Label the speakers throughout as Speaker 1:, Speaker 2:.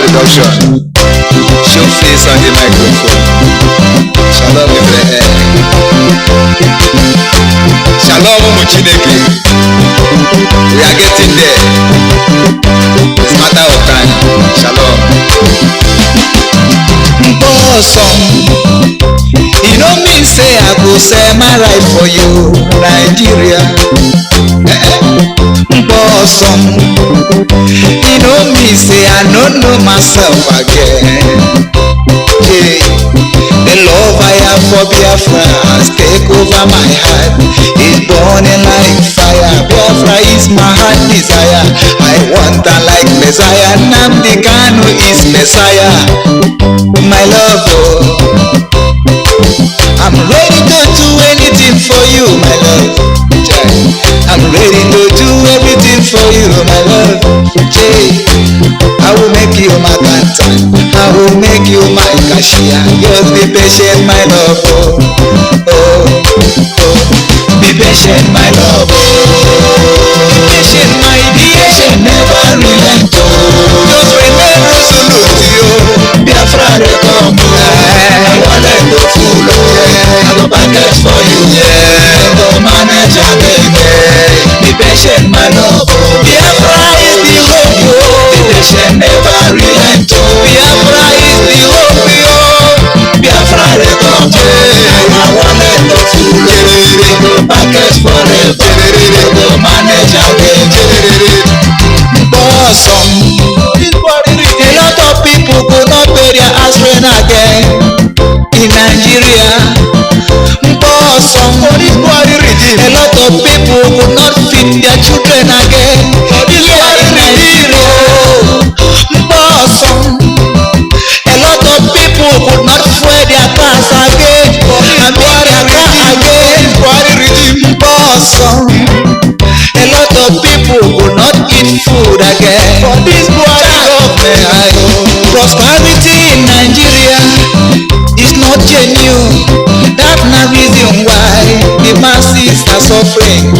Speaker 1: introduction. Show face on the microphone. Shalom, Shalom, Muchineke. We are getting there. It's a matter of time. Shalom. Awesome. You know me say I go say my right for you, Nigeria. Awesome. You know me say I don't know myself again. Yeah. The love I have for Biafra has taken over my heart. It's burning like fire. Biafra is my heart desire. I want her like Messiah. Nnamdi Kanu is Messiah. My love, oh. I'm ready to do anything for you, my love. I'm ready to do everything for you, my love. I will make you my canton. I will make you my cashier. Just be patient, my love. Oh, oh, oh. Be patient, my love. Be patient, my dear. Never relent. Just remain resolute, you. Biafra, come. I want to go full. I go package for you. I go manage your baby. Be patient, my love. Biafra is the hope. Be patient, never relent. Biafra is the hope. Biafra, come. I want to go full. I go package forever. I go manage your baby. Awesome. A lot of people could not pay their aspirin again in Nigeria. Awesome. A lot of people could not feed their children again here in Nigeria. Awesome. A lot of people could not fuel their cars again and make their car again. Awesome. A lot of people could not eat food again for this government. Prosperity in Nigeria is not genuine. That's the reason why the masses are suffering.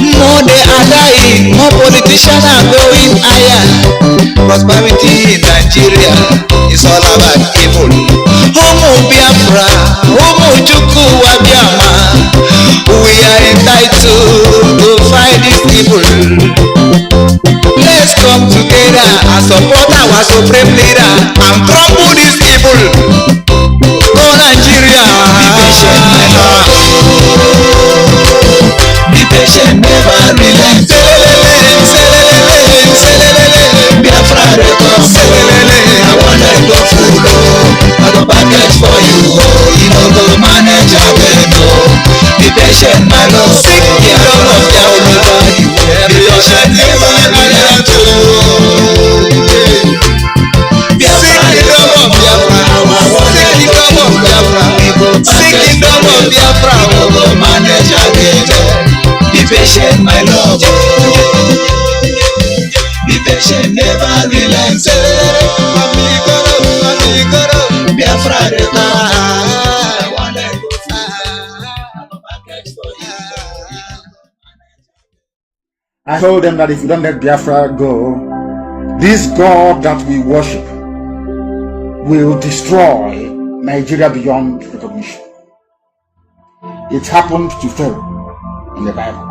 Speaker 1: More they are dying, more politicians are going higher. Prosperity in Nigeria is all about evil. Homo Biafra, Homo Juku Wabiama. We are entitled to fight this evil. Let's come together and support our supreme leader and trample this evil. Go Nigeria. Be patient, my love. Be patient, never relent. Biafra, come. I want to go full. I go package for you. You know, go manage your baby. Be patient, my love. Seek the love of Biafra. Be patient, never relent. Biafra, the love of Biafra. Seek the love of Biafra. Seek the love of Biafra. Go manage your baby. Be patient, my love. Be patient, never relent. Biafra, I want to go
Speaker 2: I told them that if you don't let Biafra go, this God that we worship will destroy Nigeria beyond recognition. It happened to Pharaoh in the Bible.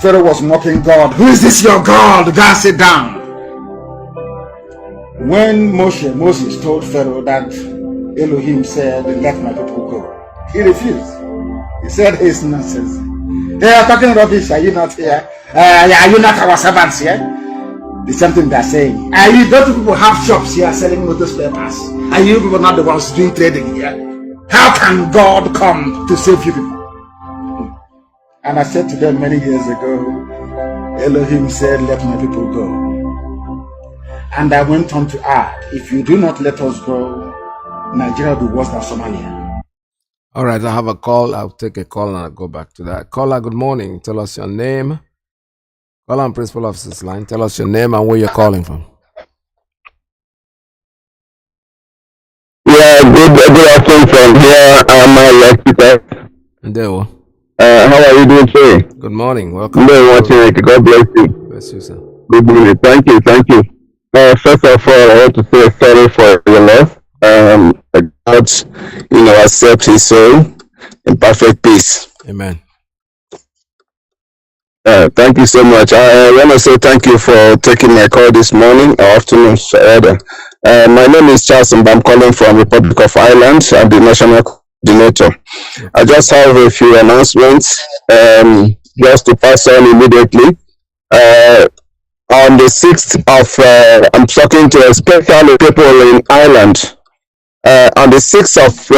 Speaker 2: Pharaoh was mocking God. Who is this your God? God, sit down. When Moses told Pharaoh that Elohim said, let my people go, he refused. He said, it's nonsense. They are talking rubbish. Are you not here? Are you not our servants here? The same thing they're saying. Don't people have shops here selling motor spare parts? Are you people not the ones doing trading here? How can God come to save you people? And I said to them many years ago, Elohim said, let my people go. And I went on to add, if you do not let us go, Nigeria will be worse than Somalia.
Speaker 3: All right, I have a call. I'll take a call and I'll go back to that. Caller, good morning. Tell us your name. Caller on Principal Officer's line. Tell us your name and where you're calling from.
Speaker 4: Yeah, good afternoon from here. I'm Alexis.
Speaker 3: Ndeo.
Speaker 4: How are you doing today?
Speaker 3: Good morning. Welcome.
Speaker 4: God bless you.
Speaker 3: Bless you, sir.
Speaker 4: Good morning. Thank you. First of all, I want to say sorry for your loss. God, accept his soul in perfect peace.
Speaker 3: Amen.
Speaker 4: Thank you so much. I want to say thank you for taking my call this morning or afternoon, rather. My name is Charles and I'm calling from Republic of Ireland. I'm the national coordinator. I just have a few announcements just to pass on immediately. On the 6th of, I'm talking to especially people in Ireland. On the 6th of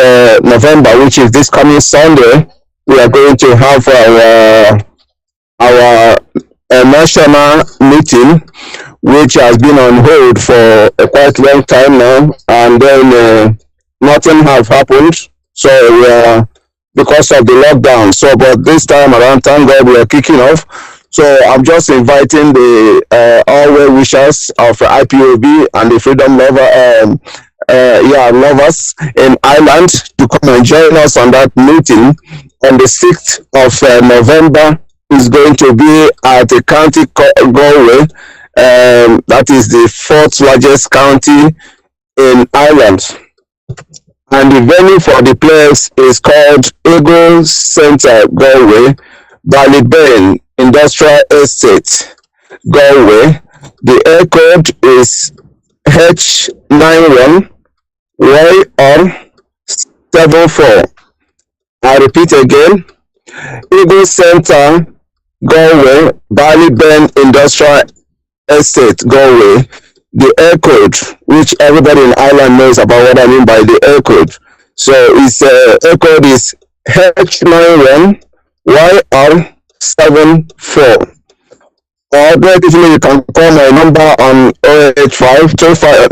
Speaker 4: November, which is this coming Sunday, we are going to have our national meeting, which has been on hold for a quite long time now, and then nothing have happened. So because of the lockdown. So, but this time around, thank God we are kicking off. So I'm just inviting the all well wishers of IPOB and the freedom lovers in Ireland to come and join us on that meeting on the 6th of November. Is going to be at the county Galway. That is the fourth largest county in Ireland. And the venue for the place is called Eagle Centre Galway, Ballyburn Industrial Estate, Galway. The air code is H91 YR74. I repeat again, Eagle Centre Galway, Ballyburn Industrial Estate, Galway. The air code, which everybody in Ireland knows about what I mean by the air code. So its air code is H91 YR74. Alternatively, you can call my number on 085 35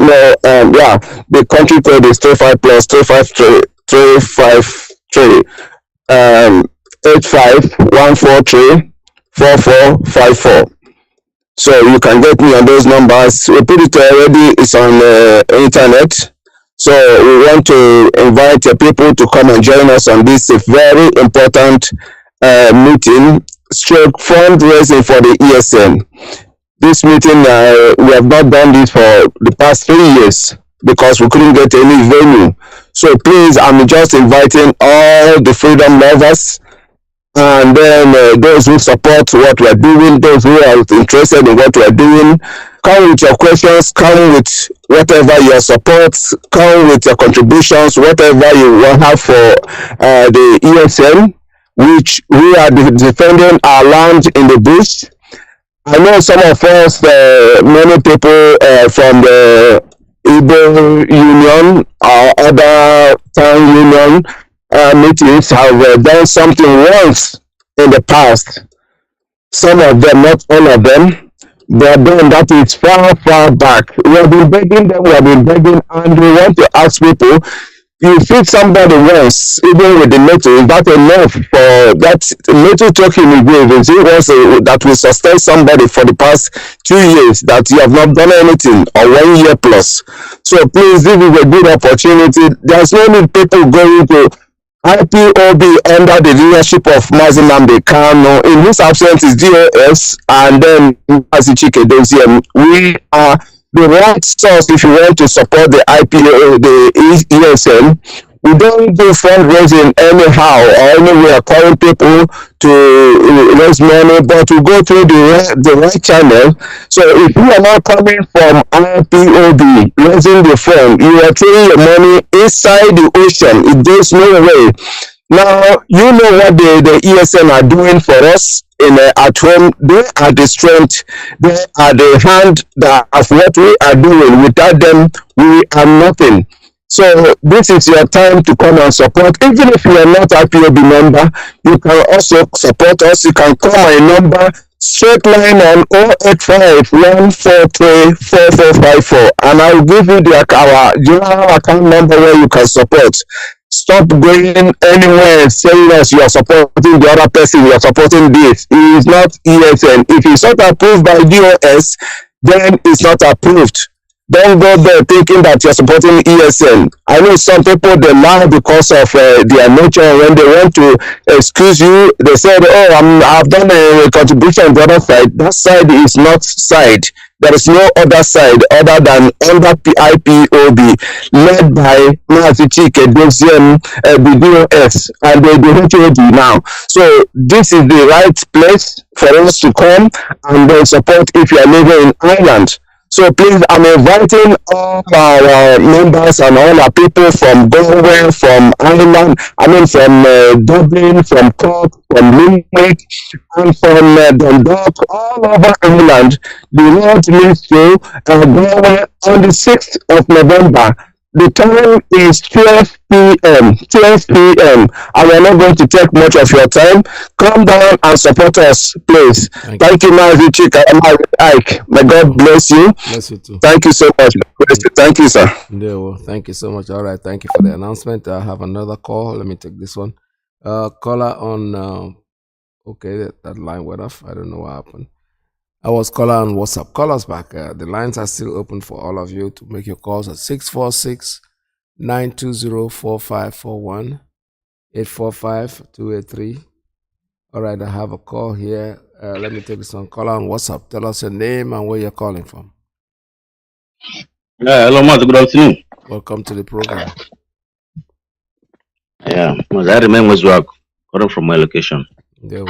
Speaker 4: the country code is 35 plus 353 353 85143 4454. So you can get me on those numbers. We put it already, it's on the internet. So we want to invite people to come and join us on this very important meeting, stroke fundraising for the ESN. This meeting, we have not done this for the past 3 years because we couldn't get any venue. So please, I'm just inviting all the freedom lovers, and then those who support what we are doing, those who are interested in what we are doing, come with your questions, come with whatever your support, come with your contributions, whatever you will have for the ESN, which we are defending our land in the bush. I know some of us, many people from the Igbo Union or other town union meetings have done something once in the past. Some of them, not all of them, they have done that is far, far back. We have been begging them, we have been begging, and we want to ask people, you feed somebody once, even with the NATO, is that enough for that NATO token you gave? Is it was that will sustain somebody for the past 2 years that you have not done anything, or 1 year plus? So please, this is a good opportunity. There's no need people going to IPOB under the leadership of Mazi Iyke. In his absence is DOS, and then Mazi Iyke. We are the right source if you want to support the IPO, the ESN. We don't do fundraising anyhow or anywhere, calling people to raise money, but we go through the right channel. So if you are not coming from IPOB, raising the fund, you are throwing your money inside the ocean. There's no way. Now, you know what the ESN are doing for us at home. They are the strength, they are the hand that of what we are doing. Without them, we are nothing. So this is your time to come and support. Even if you are not a IPOB member, you can also support us. You can call my number, straight line on 085 143 4454, and I will give you our general account number where you can support. Stop going anywhere and saying us you are supporting the other person, you are supporting this. It is not ESN. If it's not approved by DOS, then it's not approved. Don't go there thinking that you're supporting ESN. I know some people they lie because of their nature. When they want to excuse you, they say, "Oh, I've done a contribution on the other side." That side is not side. There is no other side other than under IPOB, led by Mazi Iyke, the DOS, and the HOD now. So this is the right place for us to come and then support if you are living in Ireland. So please, I'm inviting all our members and all our people from Galway, from Ireland, from Dublin, from Cork, from Limerick, and from Dundalk, all over Ireland. The Lord leads to Galway on the 6th of November. The time is 12 p.m. 12 p.m. And we're not going to take much of your time. Come down and support us, please. Thank you, Mazi Iyke. May God bless you.
Speaker 3: Bless you too.
Speaker 4: Thank you so much. Thank you, sir.
Speaker 3: Yeah, well, thank you so much. All right, thank you for the announcement. I have another call. Let me take this one. Caller on. Okay, that line went off. I don't know what happened. I was caller on WhatsApp. Call us back. The lines are still open for all of you to make your calls at 646-920-4541, 845-283. All right, I have a call here. Let me take this one. Caller on WhatsApp. Tell us your name and where you're calling from.
Speaker 5: Hello, Mazi. Good afternoon.
Speaker 3: Welcome to the program.
Speaker 5: Yeah, Mazi, I remember Zwag, calling from my location.
Speaker 3: There.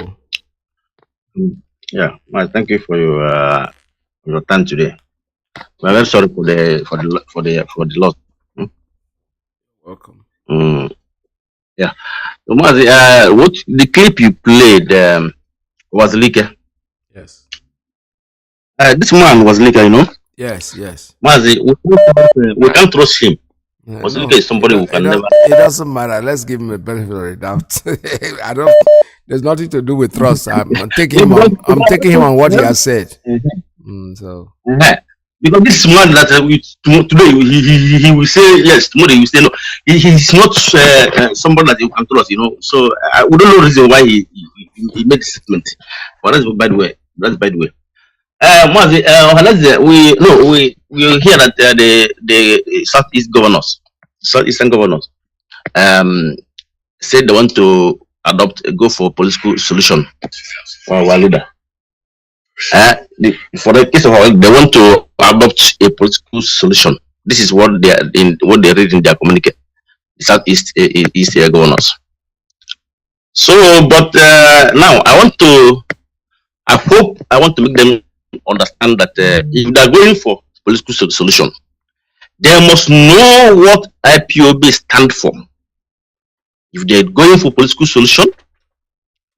Speaker 5: Yeah, Mazi, thank you for your time today. We're very sorry for the loss.
Speaker 3: Welcome.
Speaker 5: Yeah, so, Mazi, what the clip you played was Iyke.
Speaker 3: Yes.
Speaker 5: This man was Iyke, you know.
Speaker 3: Yes.
Speaker 5: Mazi, we can't trust him. Was Iyke is somebody who can never.
Speaker 3: It doesn't matter. Let's give him a benefit of the doubt. I don't. There's nothing to do with trust. I'm taking him on. I'm taking him on what he has said. So.
Speaker 5: Because this man that today he will say yes, tomorrow he will say no. He's not somebody that you can trust, you know. So we don't know the reason why he made this statement. But that's by the way. Mazi, we hear that the Southeastern governors said they want to go for a political solution for our leader. For the case of our, they want to adopt a political solution. This is what they read in their communique. Southeast governors. So, but now I want to make them understand that if they're going for political solution, they must know what IPOB stand for. If they're going for political solution,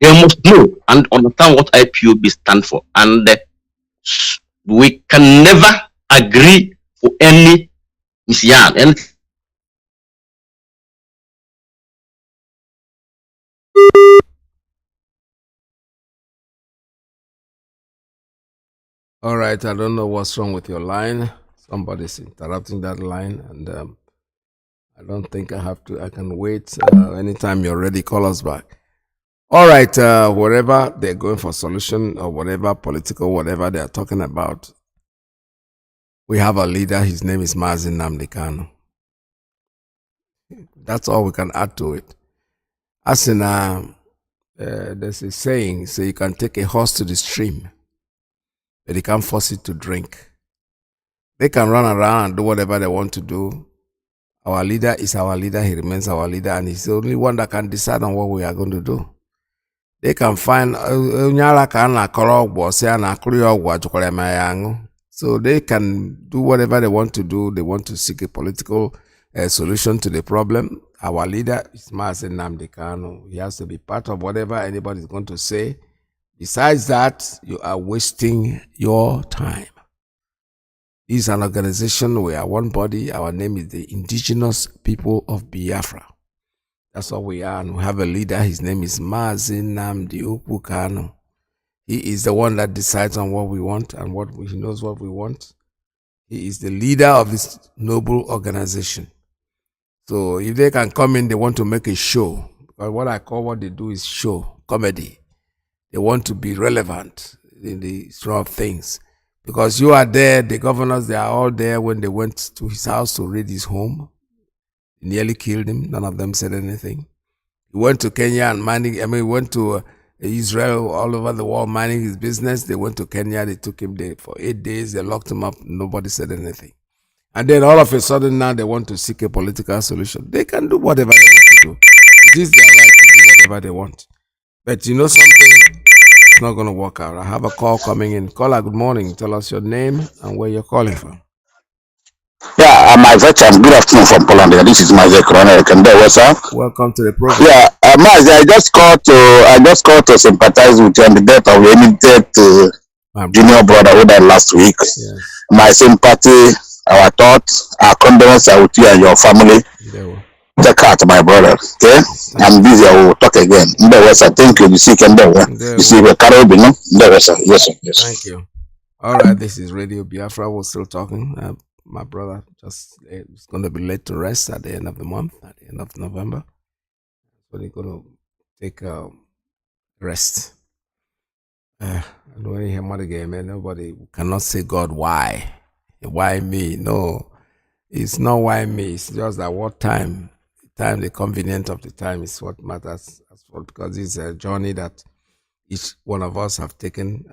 Speaker 5: they must know and understand what IPOB stand for. And we can never agree for any misyan.
Speaker 3: All right, I don't know what's wrong with your line. Somebody's interrupting that line, and I don't think I can wait. Anytime you're ready, call us back. All right, wherever they're going for solution or whatever political, whatever they're talking about, we have a leader. His name is Mazi Nnamdi. That's all we can add to it. As in, there's a saying, so you can take a horse to the stream, but you can't force it to drink. They can run around and do whatever they want to do. Our leader is our leader. He remains our leader, and he's the only one that can decide on what we are going to do. They can find so they can do whatever they want to do. They want to seek a political solution to the problem. Our leader is Mazi Nnamdi. He has to be part of whatever anybody is going to say. Besides that, you are wasting your time. This is an organization. We are one body. Our name is the Indigenous People of Biafra. That's what we are. And we have a leader. His name is Mazi Nnamdi Kanu. He is the one that decides on what we want and he knows what we want. He is the leader of this noble organization. So if they can come in, they want to make a show. Because what they do is show, comedy. They want to be relevant in the stream of things. Because you are there, the governors, they are all there when they went to his house to raid his home. He nearly killed him. None of them said anything. He went to Kenya and he went to Israel, all over the world, minding his business. They went to Kenya. They took him there for 8 days. They locked him up. Nobody said anything. And then all of a sudden now they want to seek a political solution. They can do whatever they want to do. It is their right to do whatever they want. But you know something? It's not going to work out. I have a call coming in. Caller, good morning. Tell us your name and where you're calling from.
Speaker 6: Yeah, my veteran. Good afternoon from Poland. This is Mazi Iyke.
Speaker 3: Welcome to the program.
Speaker 6: Yeah, Mazi, I just called to sympathize with you on the death of your immediate junior brother who died last week.
Speaker 3: Yes.
Speaker 6: My sympathy, our thoughts, our condolences are with you and your family. Take heart, my brother. Okay, I'm busy. I will talk again. Thank you. You see, you see, we're Caribbean, no? Yes, sir.
Speaker 3: Thank you. All right, this is Radio Biafra. We're still talking. My brother is going to be laid to rest at the end of the month, at the end of November. So they're going to take rest. I don't hear more again, man. Nobody cannot say, God, why? Why me? No, it's not why me. It's just at what time. The convenience of the time is what matters. Because it's a journey that each one of us have taken.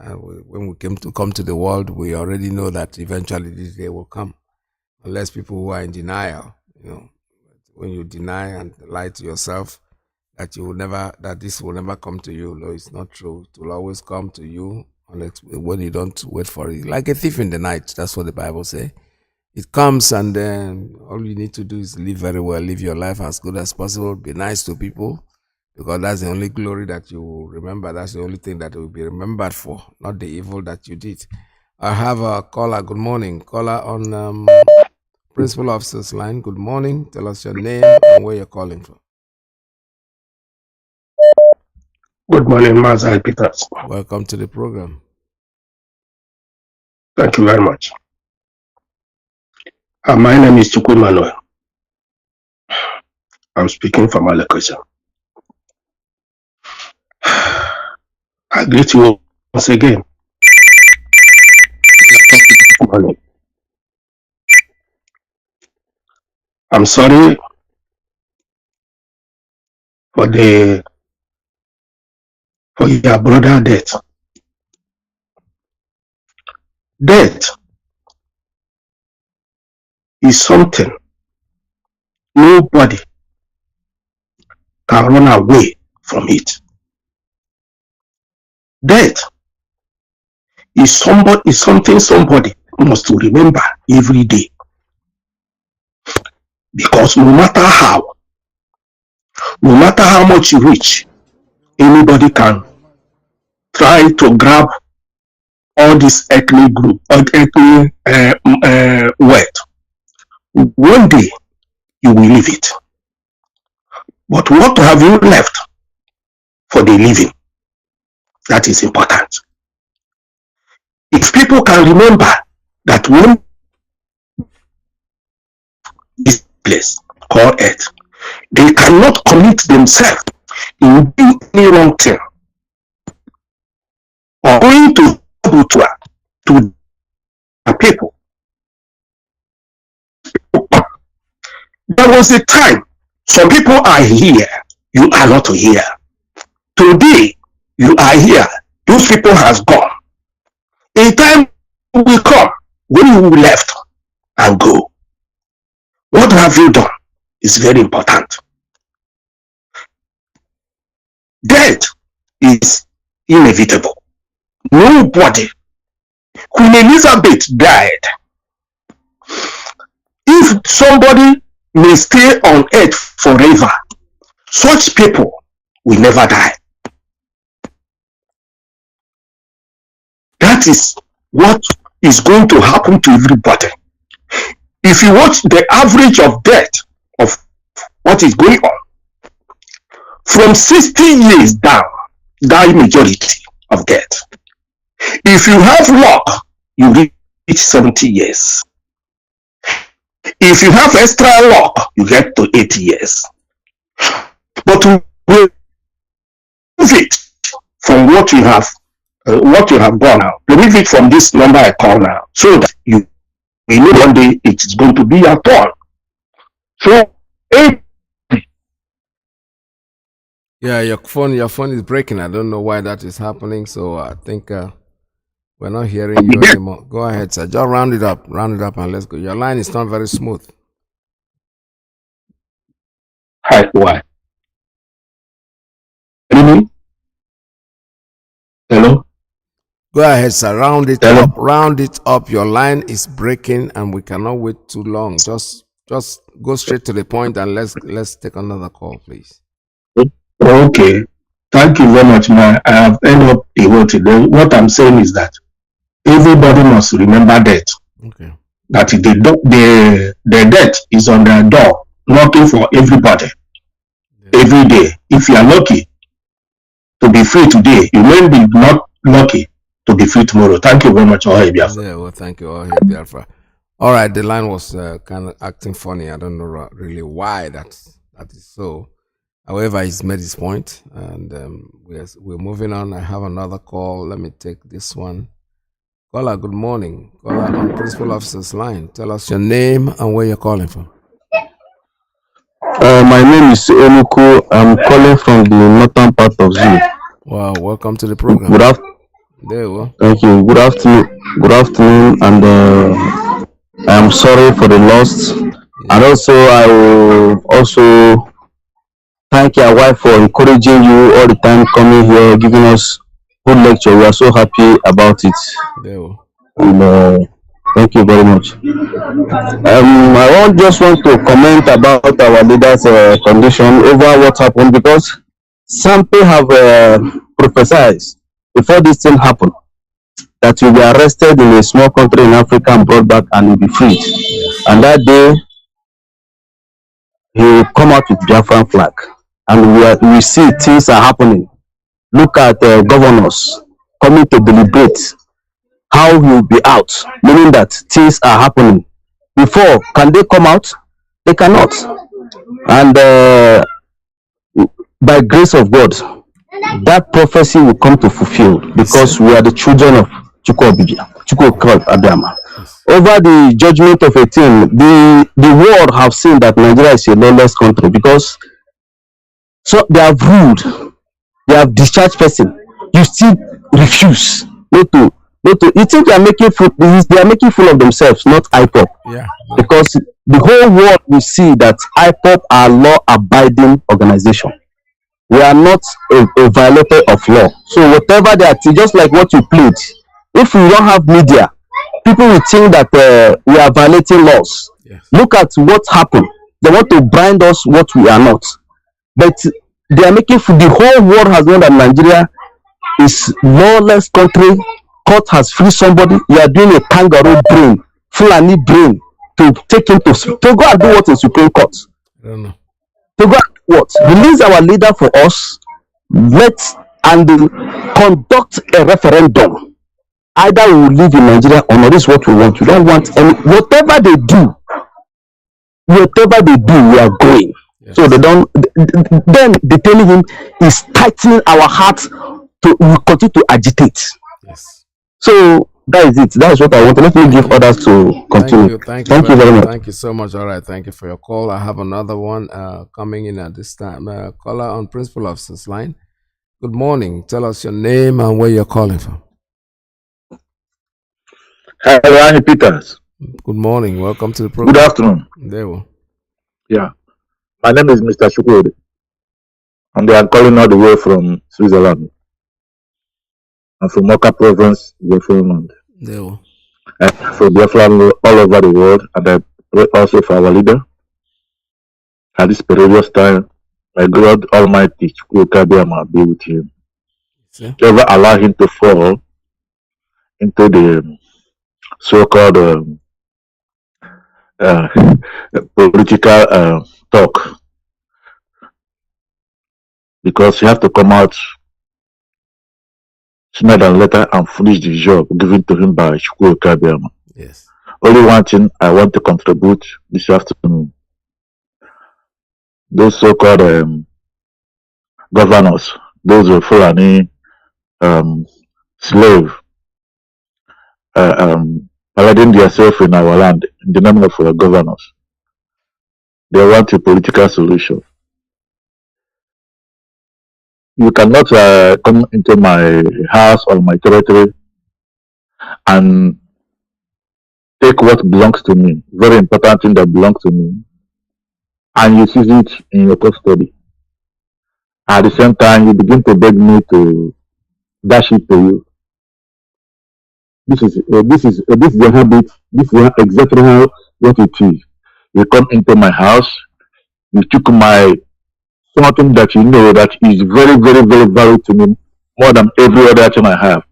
Speaker 3: When we come to the world, we already know that eventually this day will come. Unless people who are in denial, when you deny and lie to yourself that this will never come to you. No, it's not true. It will always come to you when you don't wait for it. Like a thief in the night. That's what the Bible says. It comes and then all you need to do is live very well, live your life as good as possible, be nice to people, because that's the only glory that you will remember. That's the only thing that will be remembered for, not the evil that you did. I have a caller. Good morning. Caller on Principal Officer's line. Good morning. Tell us your name and where you're calling from.
Speaker 7: Good morning, Mazi Iyke.
Speaker 3: Welcome to the program.
Speaker 7: Thank you very much. My name is Chukwu Emmanuel. I'm speaking from Alekosa. I greet you once again. Good morning. I'm sorry for your brother death. Death is something nobody can run away from it. Death is something somebody must remember every day. Because no matter how much you reach, anybody can try to grab all this ethnic group or ethnic wealth. One day you will leave it. But what have you left for the living? That is important. If people can remember that when this place called earth, they cannot commit themselves in doing any wrong thing or going to the people. There was a time some people are here, you are not here. Today you are here, those people has gone. A time will come when you will left and go. What have you done is very important. Death is inevitable. Nobody. Queen Elizabeth died. If somebody may stay on earth forever, such people will never die. That is what is going to happen to everybody. If you watch the average of death of what is going on, from 60 years down, die majority of death. If you have luck, you reach 70 years. If you have extra luck, you get to 80 years. But to remove it from what you have what you have gone now, remove it from this number I call now, so that you know one day it is going to be your turn. So,
Speaker 3: Yeah, your phone is breaking. I don't know why that is happening. So I think we're not hearing you anymore. Go ahead, sir. Just round it up, and let's go. Your line is not very smooth.
Speaker 7: hi, why? Really? Hello?
Speaker 3: Go ahead, sir. Round it
Speaker 7: Hello?
Speaker 3: up. Round it up. Your line is breaking, and we cannot wait too long. Just go straight to the point, and let's take another call, please.
Speaker 7: Okay. Thank you very much, man. I have ended up a word today. What I'm saying is that everybody must remember that.
Speaker 3: Okay.
Speaker 7: That the death is on their door, knocking for everybody. Yeah. Every day. If you are lucky to be free today, you may be not lucky to be free tomorrow. Thank you very much, Ohe Biafra.
Speaker 3: Yeah, well, thank you, Ohe Biafra. All right, the line was kind of acting funny. I don't know really why that is so. However, he's made his point, and we're moving on. I have another call. Let me take this one. Caller, good morning. Caller on Principal Officer's line. Tell us your name and where you're calling from.
Speaker 8: My name is Enuku. I'm calling from the northern part of Zoo.
Speaker 3: Wow, welcome to the program.
Speaker 8: Good afternoon.
Speaker 3: There you go.
Speaker 8: Thank you. Good afternoon. Good afternoon, and I am sorry for the loss. Yeah. And also, I will also thank your wife for encouraging you all the time, coming here, giving us good lecture. We are so happy about it.
Speaker 3: There you go.
Speaker 8: And thank you very much. I just want to comment about our leaders' condition over what happened, because some people have prophesied before this thing happened that you'll be arrested in a small country in Africa and brought back and you'll be freed. Yes. And that day, he will come out with Biafran flag. And we see things are happening. Look at governors coming to deliberate how he will be out, meaning that things are happening. Before, can they come out? They cannot. And by grace of God, that prophecy will come to fulfill, because we are the children of Chukwu Abiyama. Over the judgment of a thing, the world have seen that Nigeria is a lawless country, because so they have ruled, they have discharged person. You still refuse not to. You think they are making fool of themselves, not IPOP.
Speaker 3: Yeah.
Speaker 8: Because the whole world will see that IPOP are law-abiding organization. We are not a violator of law. So whatever they are, just like what you played, if we don't have media, people will think that we are violating laws. Yes. Look at what happened. They want to bind us what we are not. But they are making fool. The whole world has known that Nigeria is lawless country. Court has freed somebody. You are doing a kangaroo brain, Fulani brain, to take him to go and do what in Supreme Court.
Speaker 3: I don't know.
Speaker 8: To go and what? Release our leader for us. And conduct a referendum. Either we will live in Nigeria or not. This is what we want. We don't want any. Whatever they do, we are going. Yes. So they don't. Then they telling him is tightening our heart to we continue to agitate.
Speaker 3: Yes.
Speaker 8: So that is it. That is what I want. Let me give others to continue.
Speaker 3: Thank you very much. Thank you so much. All right. Thank you for your call. I have another one coming in at this time. Caller on Principal Officer's line. Good morning. Tell us your name and where you're calling from.
Speaker 9: Hi, Peters.
Speaker 3: Good morning. Welcome to the program.
Speaker 9: Good afternoon.
Speaker 3: There we go.
Speaker 9: Yeah. My name is Mr. Shukuri, and I am calling all the way from Switzerland. I'm from Mocha Province, Biafra.
Speaker 3: There we go.
Speaker 9: I'm from Biafra all over the world, and I pray also for our leader. At this perilous time, may God Almighty be with him.
Speaker 3: Yeah.
Speaker 9: Never allow him to fall into the so-called political talk, because you have to come out sooner than later and finish the job given to him by Chukwu Abiyama.
Speaker 3: Yes.
Speaker 9: Only one thing I want to contribute this afternoon. Those so-called governors, those Fulani slave parading themselves in our land in the name of our governors. They want a political solution. You cannot come into my house or my territory and take what belongs to me, very important thing that belongs to me, and you seize it in your custody. At the same time, you begin to beg me to dash it to you. This is the habit. This is exactly how what it is. You come into my house, you took my something that you know that is very, very, very valuable to me more than every other thing I have.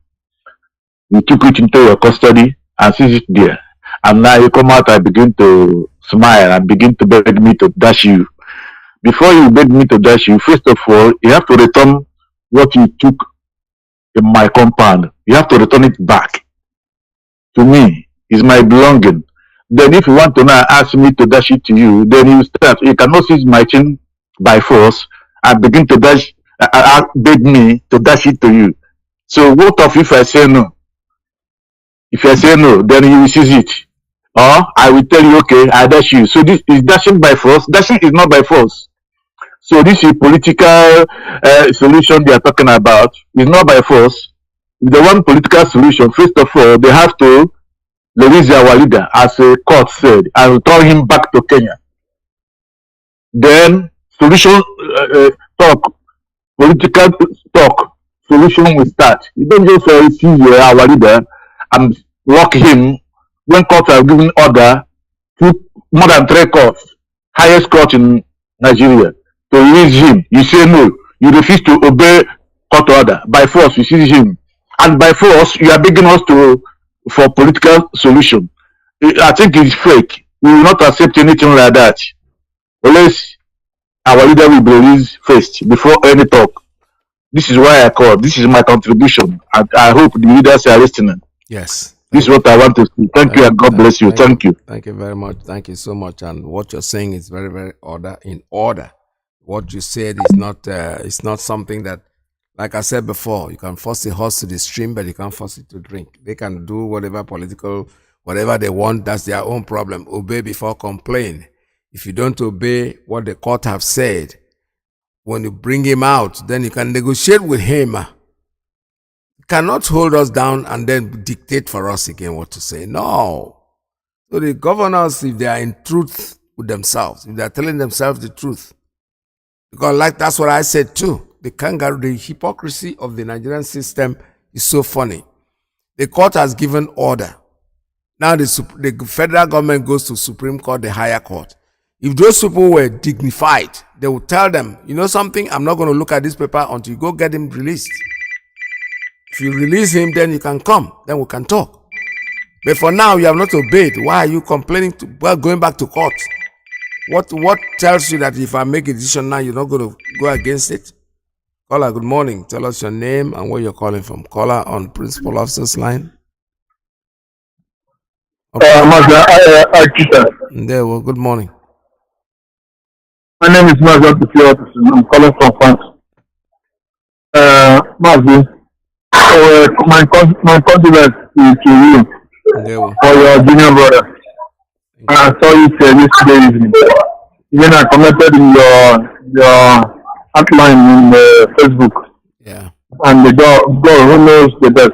Speaker 9: You took it into your custody and seize it there. And now you come out and begin to smile and begin to beg me to dash you. Before you beg me to dash you, first of all, you have to return what you took in my compound. You have to return it back to me. It's my belonging. Then if you want to now ask me to dash it to you, then you start. You cannot seize my thing by force and begin to dash, beg me to dash it to you. So what of if I say no? If I say no, then you will seize it. Or I will tell you, okay, I dash you. So this is dashing by force. Dashing is not by force. So this is political solution they are talking about. It's not by force. If they want political solution, first of all, they have to release our leader, as a court said, and return him back to Kenya. Then solution talk, political talk, solution will start. You don't just see our leader and lock him when courts are giving order to more than 3 courts, highest court in Nigeria, to release him. You say no, you refuse to obey court order. By force, you seize him. And by force, you are begging us for political solution. I think it's fake. We will not accept anything like that. Unless our leader will be released first before any talk. This is why I call. This is my contribution. And I hope the leaders are listening.
Speaker 3: Yes.
Speaker 9: This is what I want to say. Thank you and God bless you. Thank you.
Speaker 3: Thank you very much. Thank you so much. And what you're saying is very, very in order. What you said is not it's not something that, like I said before, you can force a horse to the stream, but you can't force it to drink. They can do whatever whatever they want. That's their own problem. Obey before complain. If you don't obey what the court have said, when you bring him out, then you can negotiate with him. Cannot hold us down and then dictate for us again what to say. No. So the governors, if they are in truth with themselves, if they are telling themselves the truth, because that's what I said too. The hypocrisy of the Nigerian system is so funny. The court has given order. Now the federal government goes to Supreme Court, the higher court. If those people were dignified, they would tell them, you know something, I'm not going to look at this paper until you go get him released. If you release him, then you can come. Then we can talk. But for now, you have not obeyed. Why are you complaining going back to court? What tells you that if I make a decision now, you're not going to go against it? Caller, good morning. Tell us your name and where you're calling from. Caller on Principal Officer's line. Okay. There, well, good morning.
Speaker 10: My name is Mazi Iyke. I'm calling from France. Mazi, my condolence to you for your junior brother. I saw it yesterday evening. Even I commented in your outline in Facebook.
Speaker 3: Yeah.
Speaker 10: And the God who knows the best,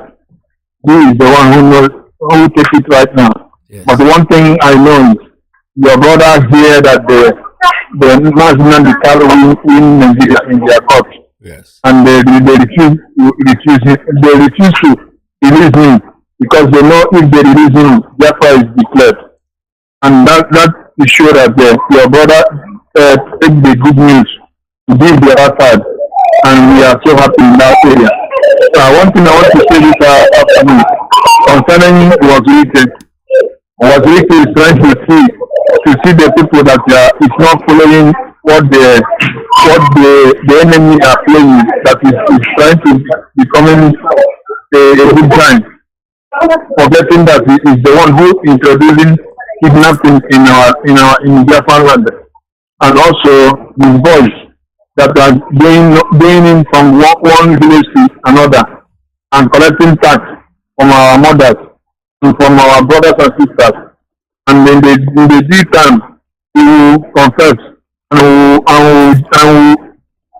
Speaker 10: He is the one who knows who takes it right now.
Speaker 3: Yes.
Speaker 10: But one thing I know is your brother here that the Nnamdi win Nigeria in their court.
Speaker 3: Yes.
Speaker 10: And they refuse to release him because they know if they release him, Biafra is declared. And that is sure that your brother take the good news, give the other side, and we are so happy in that area. One thing I want to say this afternoon concerning Mazi Iyke. Mazi Iyke is trying to see the people that is not following what the enemy are playing, that is trying to becoming a good time. Forgetting that he is the one who introducing kidnapping in Biafran land, and also his boys that are going in from one village to another and collecting tax from our mothers and from our brothers and sisters. And then in the due time, we will confess and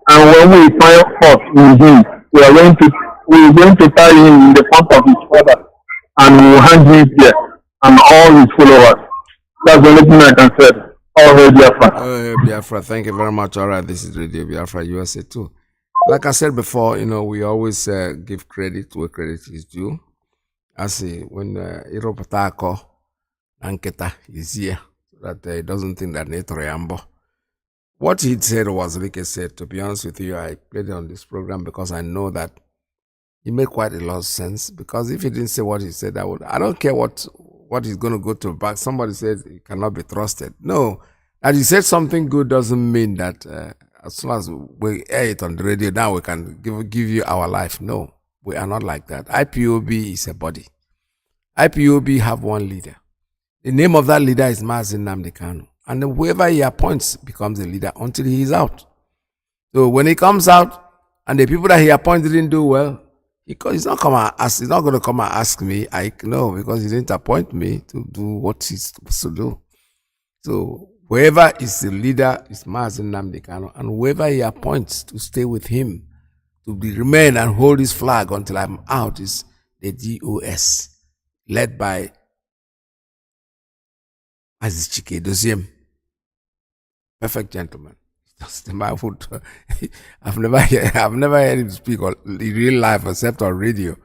Speaker 10: when we find fault in him, we are going to tie him in the front of his father and we will hang him here and all his followers. That's the only thing I can say. All hail Biafra.
Speaker 3: Oh, hey, Biafra, thank you very much. All right, this is Radio Biafra USA too. Like I said before, we always give credit where credit is due. I say when Iropatako Anketa is here, so that he doesn't think that Netoriambo. What he said was, like I said, to be honest with you, I played it on this program because I know that he made quite a lot of sense. Because if he didn't say what he said, I don't care what he's going to go to back. Somebody said he cannot be trusted. No, that he said something good doesn't mean that as soon as we air it on the radio, now we can give you our life. No, we are not like that. IPOB is a body. IPOB have one leader. The name of that leader is Mazi Iyke. And whoever he appoints becomes the leader until he is out. So when he comes out and the people that he appointed didn't do well, he's not going to come and ask me. No, because he didn't appoint me to do what he's supposed to do. So whoever is the leader is Mazi Iyke, and whoever he appoints to stay with him, to remain and hold his flag until I'm out, is the DOS, led by Mazi Iyke Doziem. Perfect gentleman. I've never heard him speak in real life except on radio,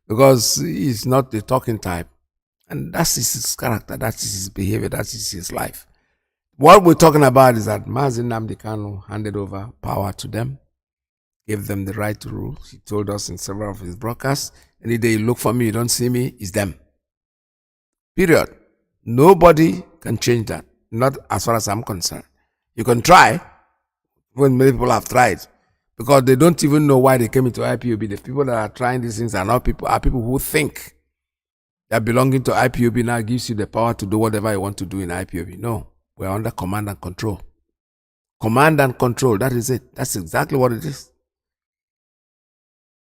Speaker 3: because he's not the talking type, and that's his character, that's his behavior, that's his life. What we're talking about is that Mazi Nnamdi handed over power to them, gave them the right to rule. He told us in several of his broadcasts, any day you look for me, you don't see me, it's them. Period. Nobody can change that, not as far as I'm concerned. You can try, when many people have tried, because they don't even know why they came into IPOB. The people that are trying these things are people who think that belonging to IPOB now gives you the power to do whatever you want to do in IPOB. No, we're under command and control. Command and control, that is it. That's exactly what it is.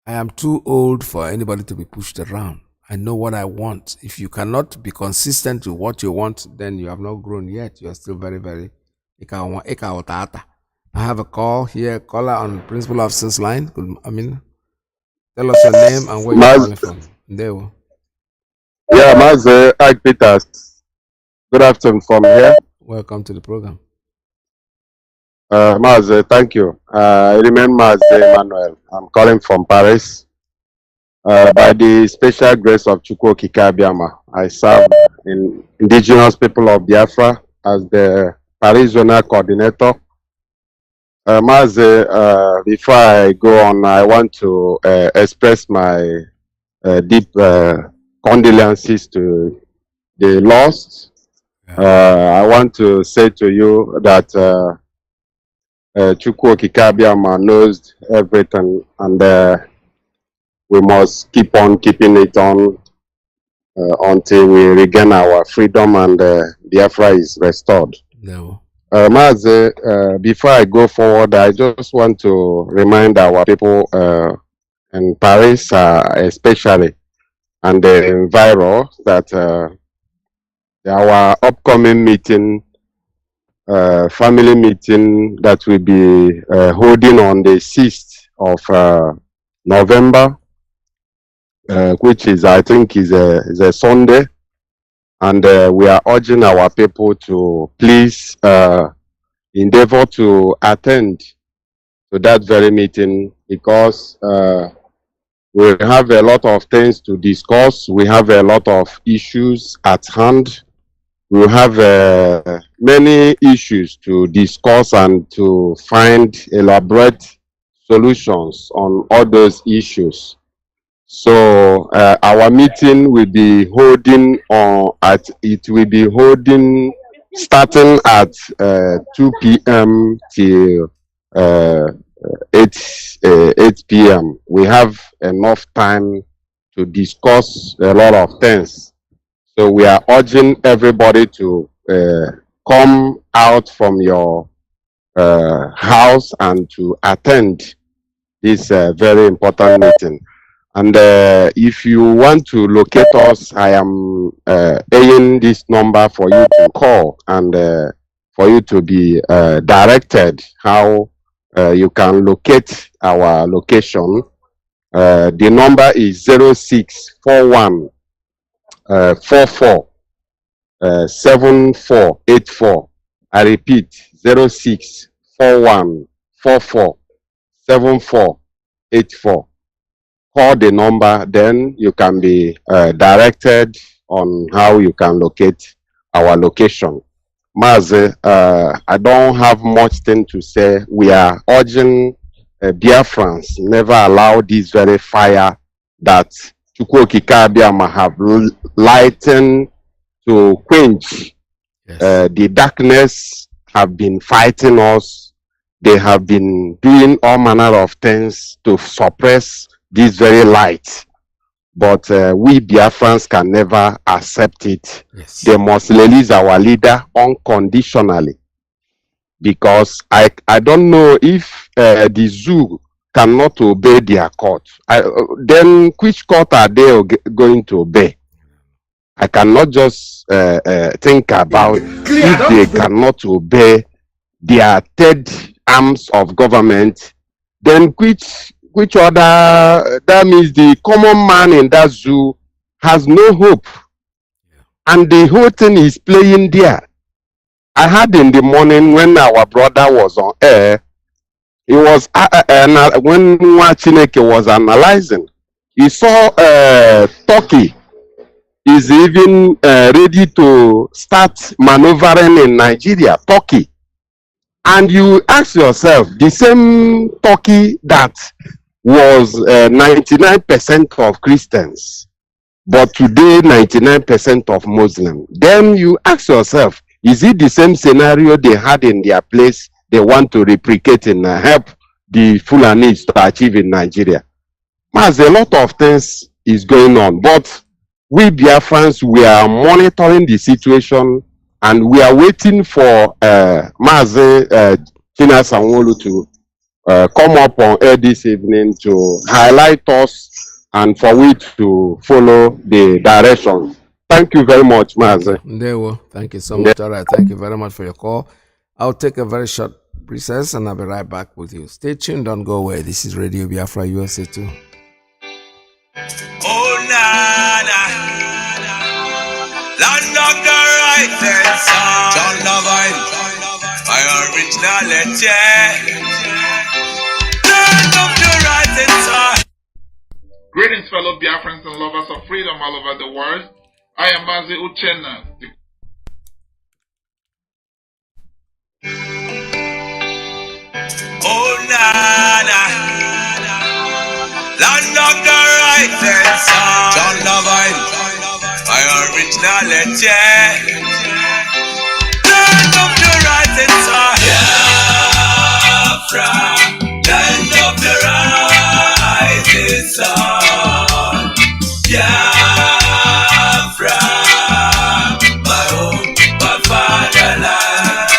Speaker 3: I am too old for anybody to be pushed around. I know what I want. If you cannot be consistent with what you want, then you have not grown yet. You are still very, very... I have a call here, caller on Principal Officer's line. Tell us your name and where you're calling from. There we go.
Speaker 11: Yeah, Mazi Iyke Peters. Good afternoon from here.
Speaker 3: Welcome to the program.
Speaker 11: Mazi, thank you. I remain Mazi Emmanuel. I'm calling from Paris. By the special grace of Chukwu Okike Abiama, I serve in indigenous people of Biafra as the Paris Zonal Coordinator. Mazi, before I go on, I want to express my deep condolences to the lost. I want to say to you that Chukwu Okike Abiama knows everything, and we must keep on keeping it on until we regain our freedom and Biafra is restored.
Speaker 3: No.
Speaker 11: Mazi, before I go forward, I just want to remind our people in Paris, especially, and the enviro, that our upcoming meeting, family meeting that will be holding on the 6th of November, which is, I think, is a Sunday. And we are urging our people to please endeavor to attend to that very meeting, because we have a lot of things to discuss. We have a lot of issues at hand. We have many issues to discuss and to find elaborate solutions on all those issues. So our meeting will be holding starting at 2 p.m. till 8 p.m. We have enough time to discuss a lot of things. So we are urging everybody to come out from your house and to attend this very important meeting. And if you want to locate us, I am paying this number for you to call and for you to be directed how you can locate our location. The number is 0641 44 7484. I repeat, 0641 44 7484. Call the number, then you can be directed on how you can locate our location. Mazi, I don't have much thing to say. We are urging Biafrans never allow this very fire that Chukwokika Abiyama have lightened to quench.
Speaker 3: Yes.
Speaker 11: The darkness have been fighting us. They have been doing all manner of things to suppress this very light. But we Biafrans can never accept it.
Speaker 3: Yes.
Speaker 11: They must release our leader unconditionally. Because I don't know if the zoo cannot obey their court. Then which court are they going to obey? I cannot just think about if they cannot obey their third arms of government, then which other, that means the common man in that zoo has no hope. And the whole thing is playing there. I heard in the morning when our brother was on air, he was when Chineke was analyzing, he saw Turkey is even ready to start maneuvering in Nigeria, Turkey. And you ask yourself, the same Turkey that was 99% of Christians, but today 99% of Muslims. Then you ask yourself, is it the same scenario they had in their place they want to replicate and help the Fulanis to achieve in Nigeria? Mas, a lot of things is going on, but we Biafrans, we are monitoring the situation and we are waiting for Mazi China Sanwo-Olu to come up on air this evening to highlight us and for we to follow the directions. Thank you very much, Mazi.
Speaker 3: Thank you so much. All right, thank you very much for your call. I'll take a very short recess and I'll be right back with you. Stay tuned, don't go away. This is Radio Biafra USA 2.
Speaker 12: Oh, nana, land of the rising sun, John Lovine, my originality, land of the rising sun.
Speaker 13: Greetings, fellow Biafrans and lovers of freedom all over the world. I am Mazi Iyke.
Speaker 12: Oh, nana, land of the rising sun, John Lovine, my originality, land of the rising sun, Biafra, land of the rising sun, Biafra, my home, my fatherland,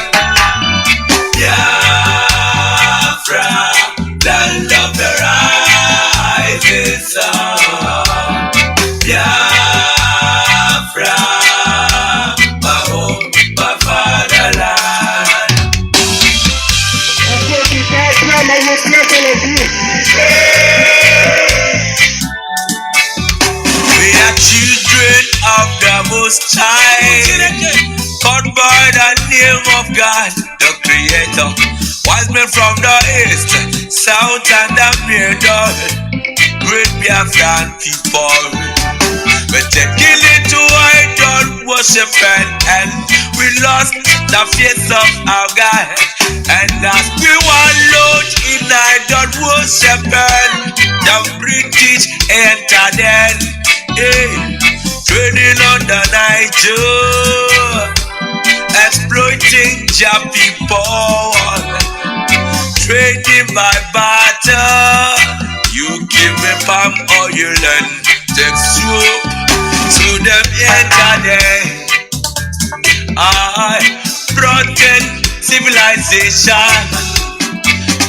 Speaker 12: Biafra, land of the rising sun, Biafra, my home, my fatherland. We are children of the Most High, called by the name of God, the Creator. Wise men from the east, south, and the middle, great Biafran people. We're taking it to idol worshiping, and we lost the face of our God. And as we wallowed in idol worshiping, the British entered in, trading on the Niger, exploiting their people, trading by barter. You give me palm oil and take soup, so them enter there. I brought in civilization,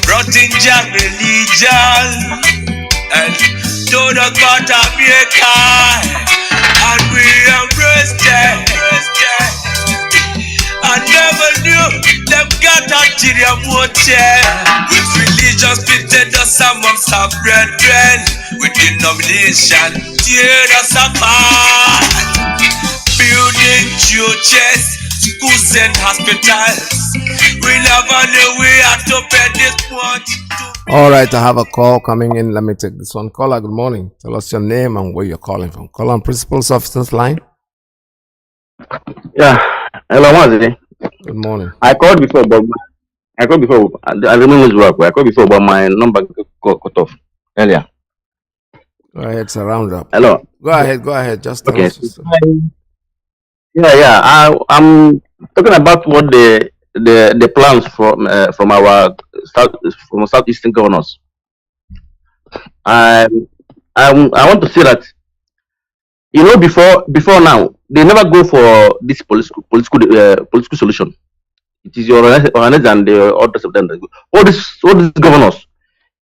Speaker 12: brought in their religion, and told us but America, and we embraced them. I never knew them got ulterior motive. With religious fitted us amongst our brethren, with denomination tear us apart. Building churches, schools and hospitals. We never knew we had to pay this much.
Speaker 3: All right, I have a call coming in. Let me take this one. Caller, good morning. Tell us your name and where you're calling from. Call on Principal's Officer's line.
Speaker 14: Yeah, hello, Mazi.
Speaker 3: Good morning.
Speaker 14: I called before, but I remember this work. I called before, but my number got off earlier.
Speaker 3: Go ahead, it's a roundup.
Speaker 14: Hello.
Speaker 3: Go ahead. Just tell us.
Speaker 14: I'm talking about what the plans from our southeastern governors. I want to say that, you know, before now they never go for this political solution. It is your Ohanes and the others of them that go. All these governors,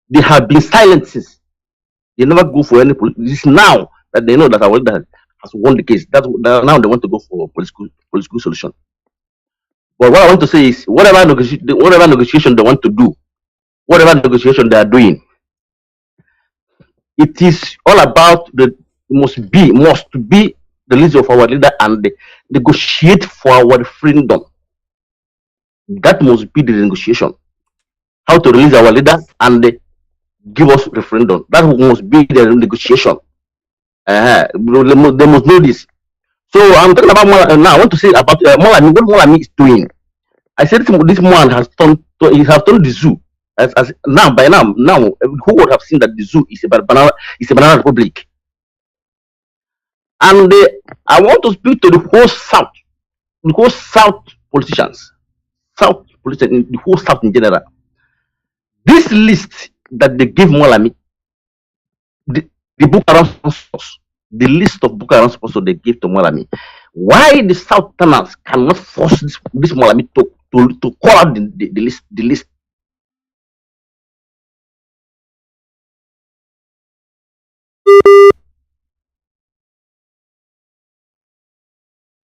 Speaker 14: they have been silent since. They never go for any this now that they know that our leader has won the case. Now they want to go for political solution. But what I want to say is, whatever negotiation they want to do, whatever negotiation they are doing, it is all about must be the release of our leader and negotiate for our freedom. That must be the negotiation. How to release our leader and give us referendum. That must be the negotiation. They must know this. So I'm talking about now. I want to say about what Molami is doing. I said this man has turned the zoo. As now who would have seen that the zoo is a banana republic? And I want to speak to the whole South politicians, in the whole South in general. This list that they give Molami, the book around sponsors, the list of book around sponsors they give to Molami, why the Southerners cannot force this Molami to call out the list?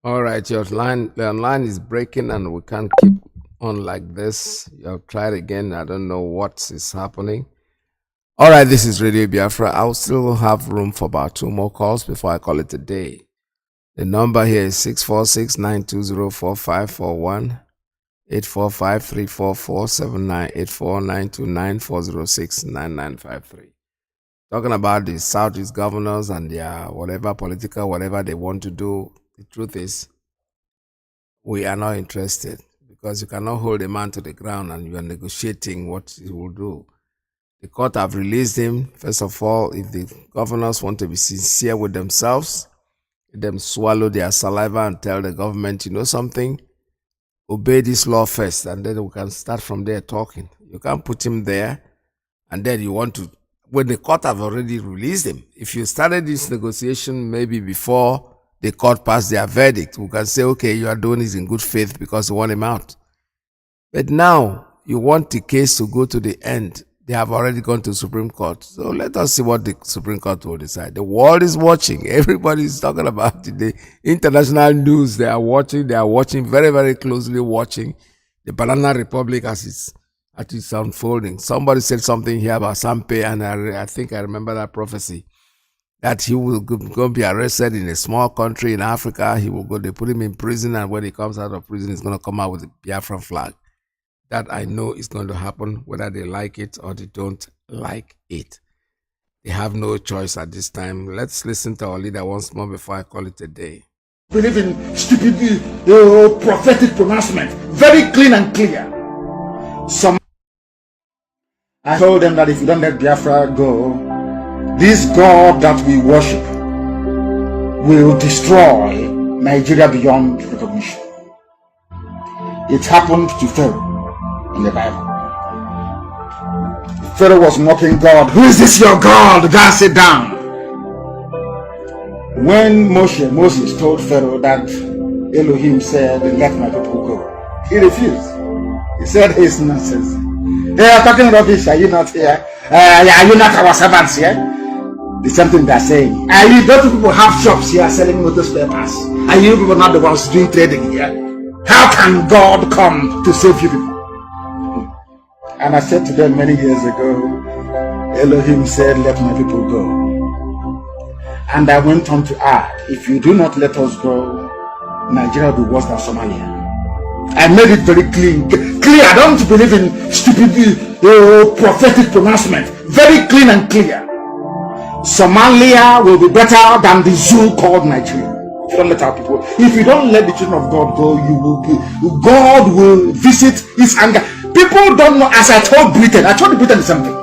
Speaker 3: All right, your line is breaking and we can't keep on like this. You have tried again. I don't know what is happening. All right, this is Radio Biafra. I'll still have room for about 2 more calls before I call it a day. The number here is 646-920-4541, 845-344-7984-929-406-9953. Talking about the Southeast governors and their whatever they want to do. The truth is, we are not interested because you cannot hold a man to the ground and you are negotiating what he will do. The court have released him. First of all, if the governors want to be sincere with themselves, let them swallow their saliva and tell the government, you know something, obey this law first, and then we can start from there talking. You can't put him there, and then you want to, when the court have already released him, if you started this negotiation maybe before the court passed their verdict, we can say, okay, you are doing this in good faith because you want him out. But now, you want the case to go to the end. They have already gone to Supreme Court. So let us see what the Supreme Court will decide. The world is watching. Everybody is talking about it. The international news, they are watching very, very closely watching the Banana Republic as it's unfolding. Somebody said something here about Sampe, and I think I remember that prophecy, that he will go and be arrested in a small country in Africa. He will go, they put him in prison, and when he comes out of prison, he's going to come out with a Biafran flag. That I know is going to happen, whether they like it or they don't like it. They have no choice at this time. Let's listen to our leader once more before I call it a day.
Speaker 2: Believe in stupid, prophetic pronouncement, very clean and clear. I told them that if you don't let Biafra go, this God that we worship will destroy Nigeria beyond recognition. It happened to Pharaoh in the Bible. Pharaoh was mocking God. Who is this your God? God, sit down. When Moses told Pharaoh that Elohim said, let my people go, he refused. He said, it's nonsense. They are talking rubbish. Are you not here? Are you not our servants here? The same thing they're saying. And you don't people have shops here selling motor spare parts. And you people not the ones doing trading here. How can God come to save you people? And I said to them many years ago, Elohim said, let my people go. And I went on to add, if you do not let us go, Nigeria will be worse than Somalia. I made it very clear. I don't believe in stupid prophetic pronouncement. Very clean and clear. Somalia will be better than the zoo called Nigeria. If you don't let our people, if you don't let the children of God go, God will visit his anger. People don't know, as I told Britain something.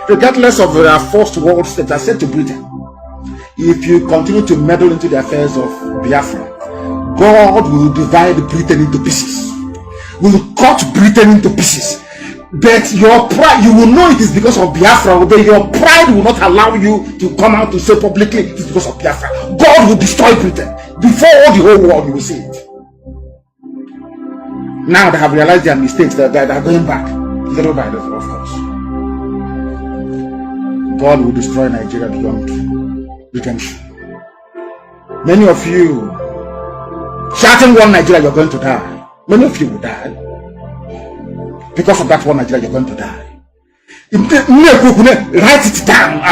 Speaker 2: Regardless of their first world state, I said to Britain, if you continue to meddle into the affairs of Biafra, God will divide Britain into pieces. Will cut Britain into pieces. But your pride, you will know it is because of Biafra, but your pride will not allow you to come out to say publicly it is because of Biafra. God will destroy Britain. Before all the whole world, you will see it. Now they have realized their mistakes, that they are going back, little by little, of course. God will destroy Nigeria beyond redemption. Many of you shouting one Nigeria, you're going to die. Many of you will die. Because of that one Nigeria, you're going to die. Write it down.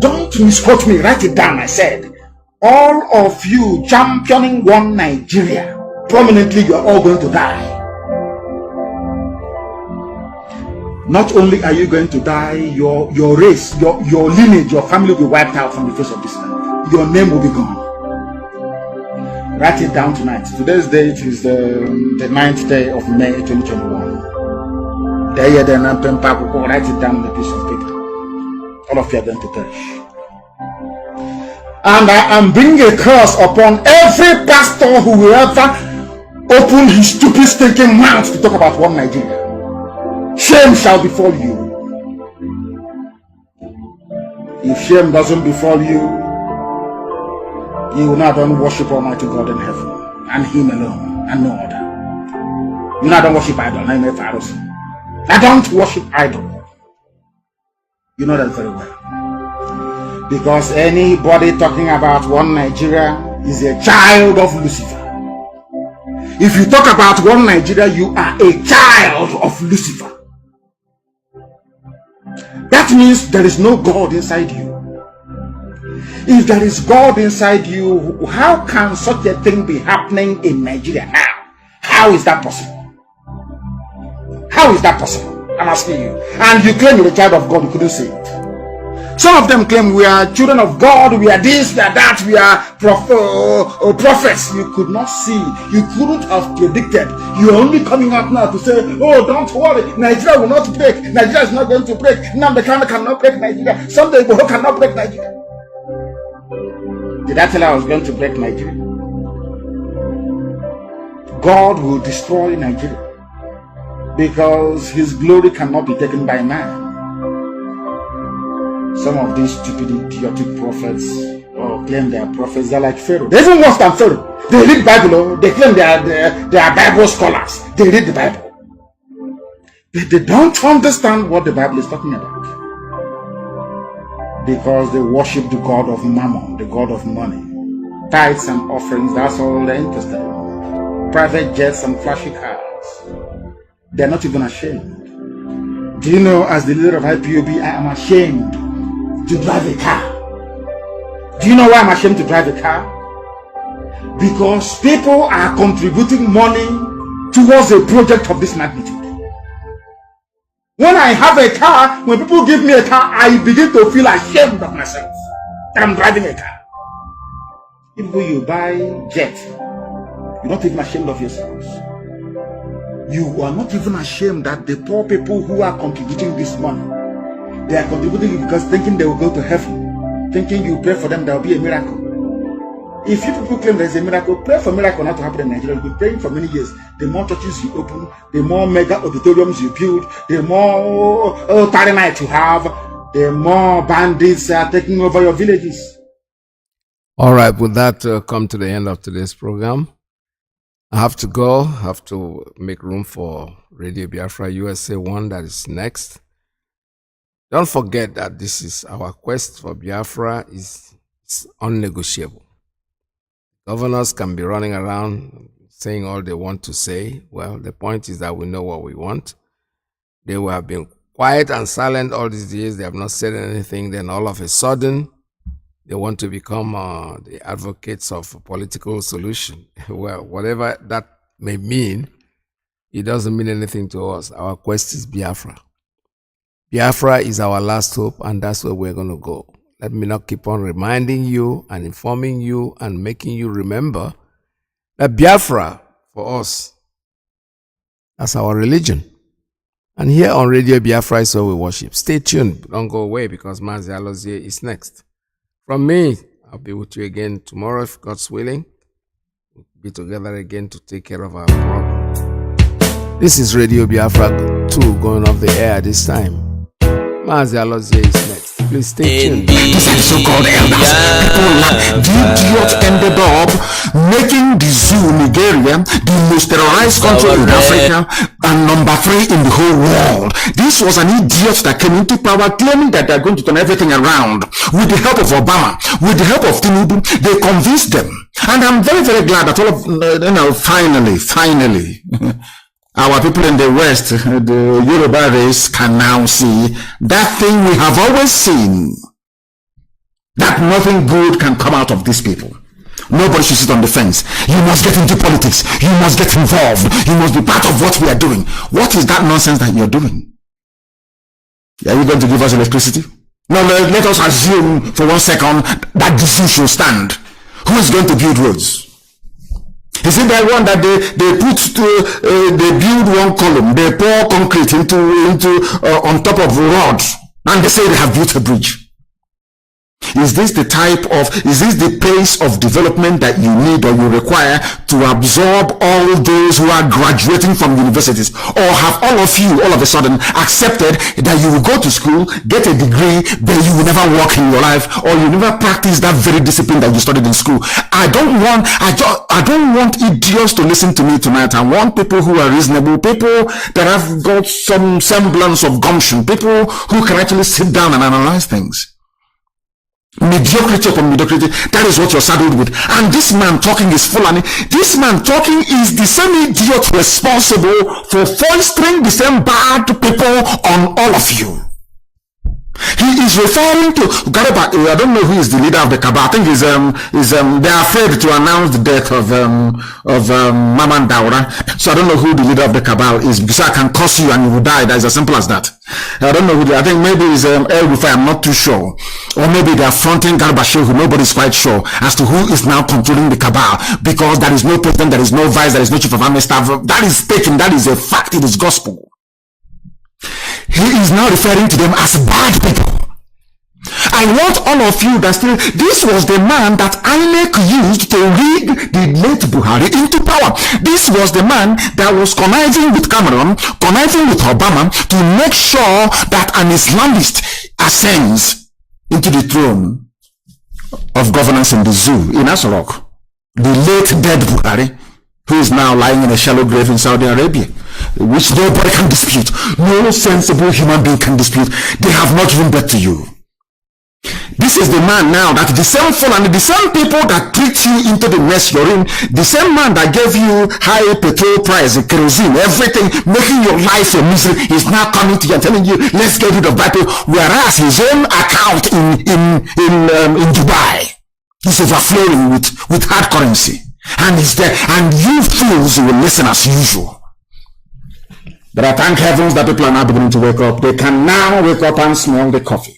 Speaker 2: Don't misquote me. Write it down. I said, all of you championing one Nigeria, prominently, you are all going to die. Not only are you going to die, your race, your lineage, your family will be wiped out from the face of this land. Your name will be gone. Write it down tonight. Today's date is the 9th day of May 2021. Write it down on a piece of paper. All of you are going to perish. And I am bringing a curse upon every pastor who will ever open his stupid stinking mouth to talk about one Nigeria. Shame shall befall you. If shame doesn't befall you, you will not worship Almighty God in heaven, and Him alone, and no other. You not worship idol. I don't worship idol. You know that very well. Because anybody talking about one Nigeria is a child of Lucifer. If you talk about one Nigeria, you are a child of Lucifer. That means there is no God inside you. If there is God inside you, how can such a thing be happening in Nigeria now? How is that possible? How is that possible? I'm asking you. And you claim you're a child of God, you couldn't say it. Some of them claim we are children of God, we are this, we are that, we are prophets. You could not see, you couldn't have predicted. You are only coming out now to say, oh, don't worry, Nigeria will not break. Nigeria is not going to break. Nnamdi cannot break Nigeria. Someday Boho cannot break Nigeria. Did I tell you I was going to break Nigeria? God will destroy Nigeria because his glory cannot be taken by man. Some of these stupid, idiotic prophets claim they are prophets. They're like Pharaoh. They're even worse than Pharaoh. They read Bible. They claim they are Bible scholars. They read the Bible. But they don't understand what the Bible is talking about. Because they worship the God of Mammon, the God of money. Tithes and offerings, that's all they're interested in. Private jets and flashy cars. They're not even ashamed. Do you know, as the leader of IPOB, I am ashamed to drive a car. Do you know why I'm ashamed to drive a car? Because people are contributing money towards a project of this magnitude. When I have a car, when people give me a car, I begin to feel ashamed of myself that I'm driving a car. If you buy jet, you're not even ashamed of yourselves. You are not even ashamed that the poor people who are contributing this money, they are contributing it because thinking they will go to heaven, thinking you pray for them, there will be a miracle. If you people claim there's a miracle, pray for miracle not to happen in Nigeria. You've been praying for many years. The more churches you open, the more mega auditoriums you build, the more tarry night you have, the more bandits are taking over your villages.
Speaker 3: All right, with that, come to the end of today's program. I have to go. I have to make room for Radio Biafra USA 1 that is next. Don't forget that this is our quest for Biafra is unnegotiable. Governors can be running around saying all they want to say. Well, the point is that we know what we want. They will have been quiet and silent all these years. They have not said anything. Then all of a sudden, they want to become the advocates of a political solution. Well, whatever that may mean, it doesn't mean anything to us. Our quest is Biafra. Biafra is our last hope, and that's where we're going to go. Let me not keep on reminding you and informing you and making you remember that Biafra, for us, that's our religion. And here on Radio Biafra is where we worship. Stay tuned. Don't go away because Mazi Iyke is next. From me, I'll be with you again tomorrow if God's willing. We'll be together again to take care of our problem. This is Radio Biafra 2 going off the air this time. Mazi Iyke is next. Please stay tuned.
Speaker 2: These are so-called elders. People like the idiot ended up making the zoo, Nigeria, the most terrorized country in Africa and number 3 in the whole world. This was an idiot that came into power claiming that they're going to turn everything around. With the help of Obama, with the help of Tinubu, they convinced them. And I'm very, very glad that all of, finally, our people in the West, the Yoruba race, can now see that thing we have always seen, that nothing good can come out of these people. Nobody should sit on the fence. You must get into politics. You must get involved. You must be part of what we are doing. What is that nonsense that you're doing? Are you going to give us electricity? No, let us assume for 1 second that the zoo should stand. Who is going to build roads? Is it that one that they build one column, they pour concrete into on top of rods, and they say they have built a bridge? Is this the pace of development that you need or you require to absorb all those who are graduating from universities? Or have all of you all of a sudden accepted that you will go to school, get a degree, but you will never work in your life, or you never practice that very discipline that you studied in school? I don't want idiots to listen to me tonight. I want people who are reasonable, people that have got some semblance of gumption, people who can actually sit down and analyze things. Mediocrity upon mediocrity, that is what you're saddled with. And this man talking is Fulani. This man talking is the same idiot responsible for fostering the same bad people on all of you. He is referring to Garba. I don't know who is the leader of the cabal. I think they are afraid to announce the death of Maman Daura. So I don't know who the leader of the cabal is, because I can curse you and you will die. That is as simple as that. I don't know who. I think maybe it's El Rufai. I'm not too sure. Or maybe they are fronting Garba Shehu. Nobody's quite sure as to who is now controlling the cabal, because there is no president, there is no vice, there is no chief of army staff. That is taken. That is a fact. It is gospel. He is now referring to them as bad people. I want all of you that still, this was the man that INEC used to rig the late Buhari into power. This was the man that was conniving with Cameron, conniving with Obama to make sure that an Islamist ascends into the throne of governance in the zoo in Asorok. The late dead Buhari, who is now lying in a shallow grave in Saudi Arabia, which nobody can dispute. No sensible human being can dispute. They have not given birth to you. This is the man now that the same Fulani, the same people that treat you into the mess you're in, the same man that gave you high petrol price, kerosene, everything, making your life a misery, is now coming to you and telling you, let's get rid of Bible, whereas his own account in Dubai is overflowing with hard currency. And he's there, and you fools will listen as usual. But I thank heavens that people are now beginning to wake up. They can now wake up and smell the coffee.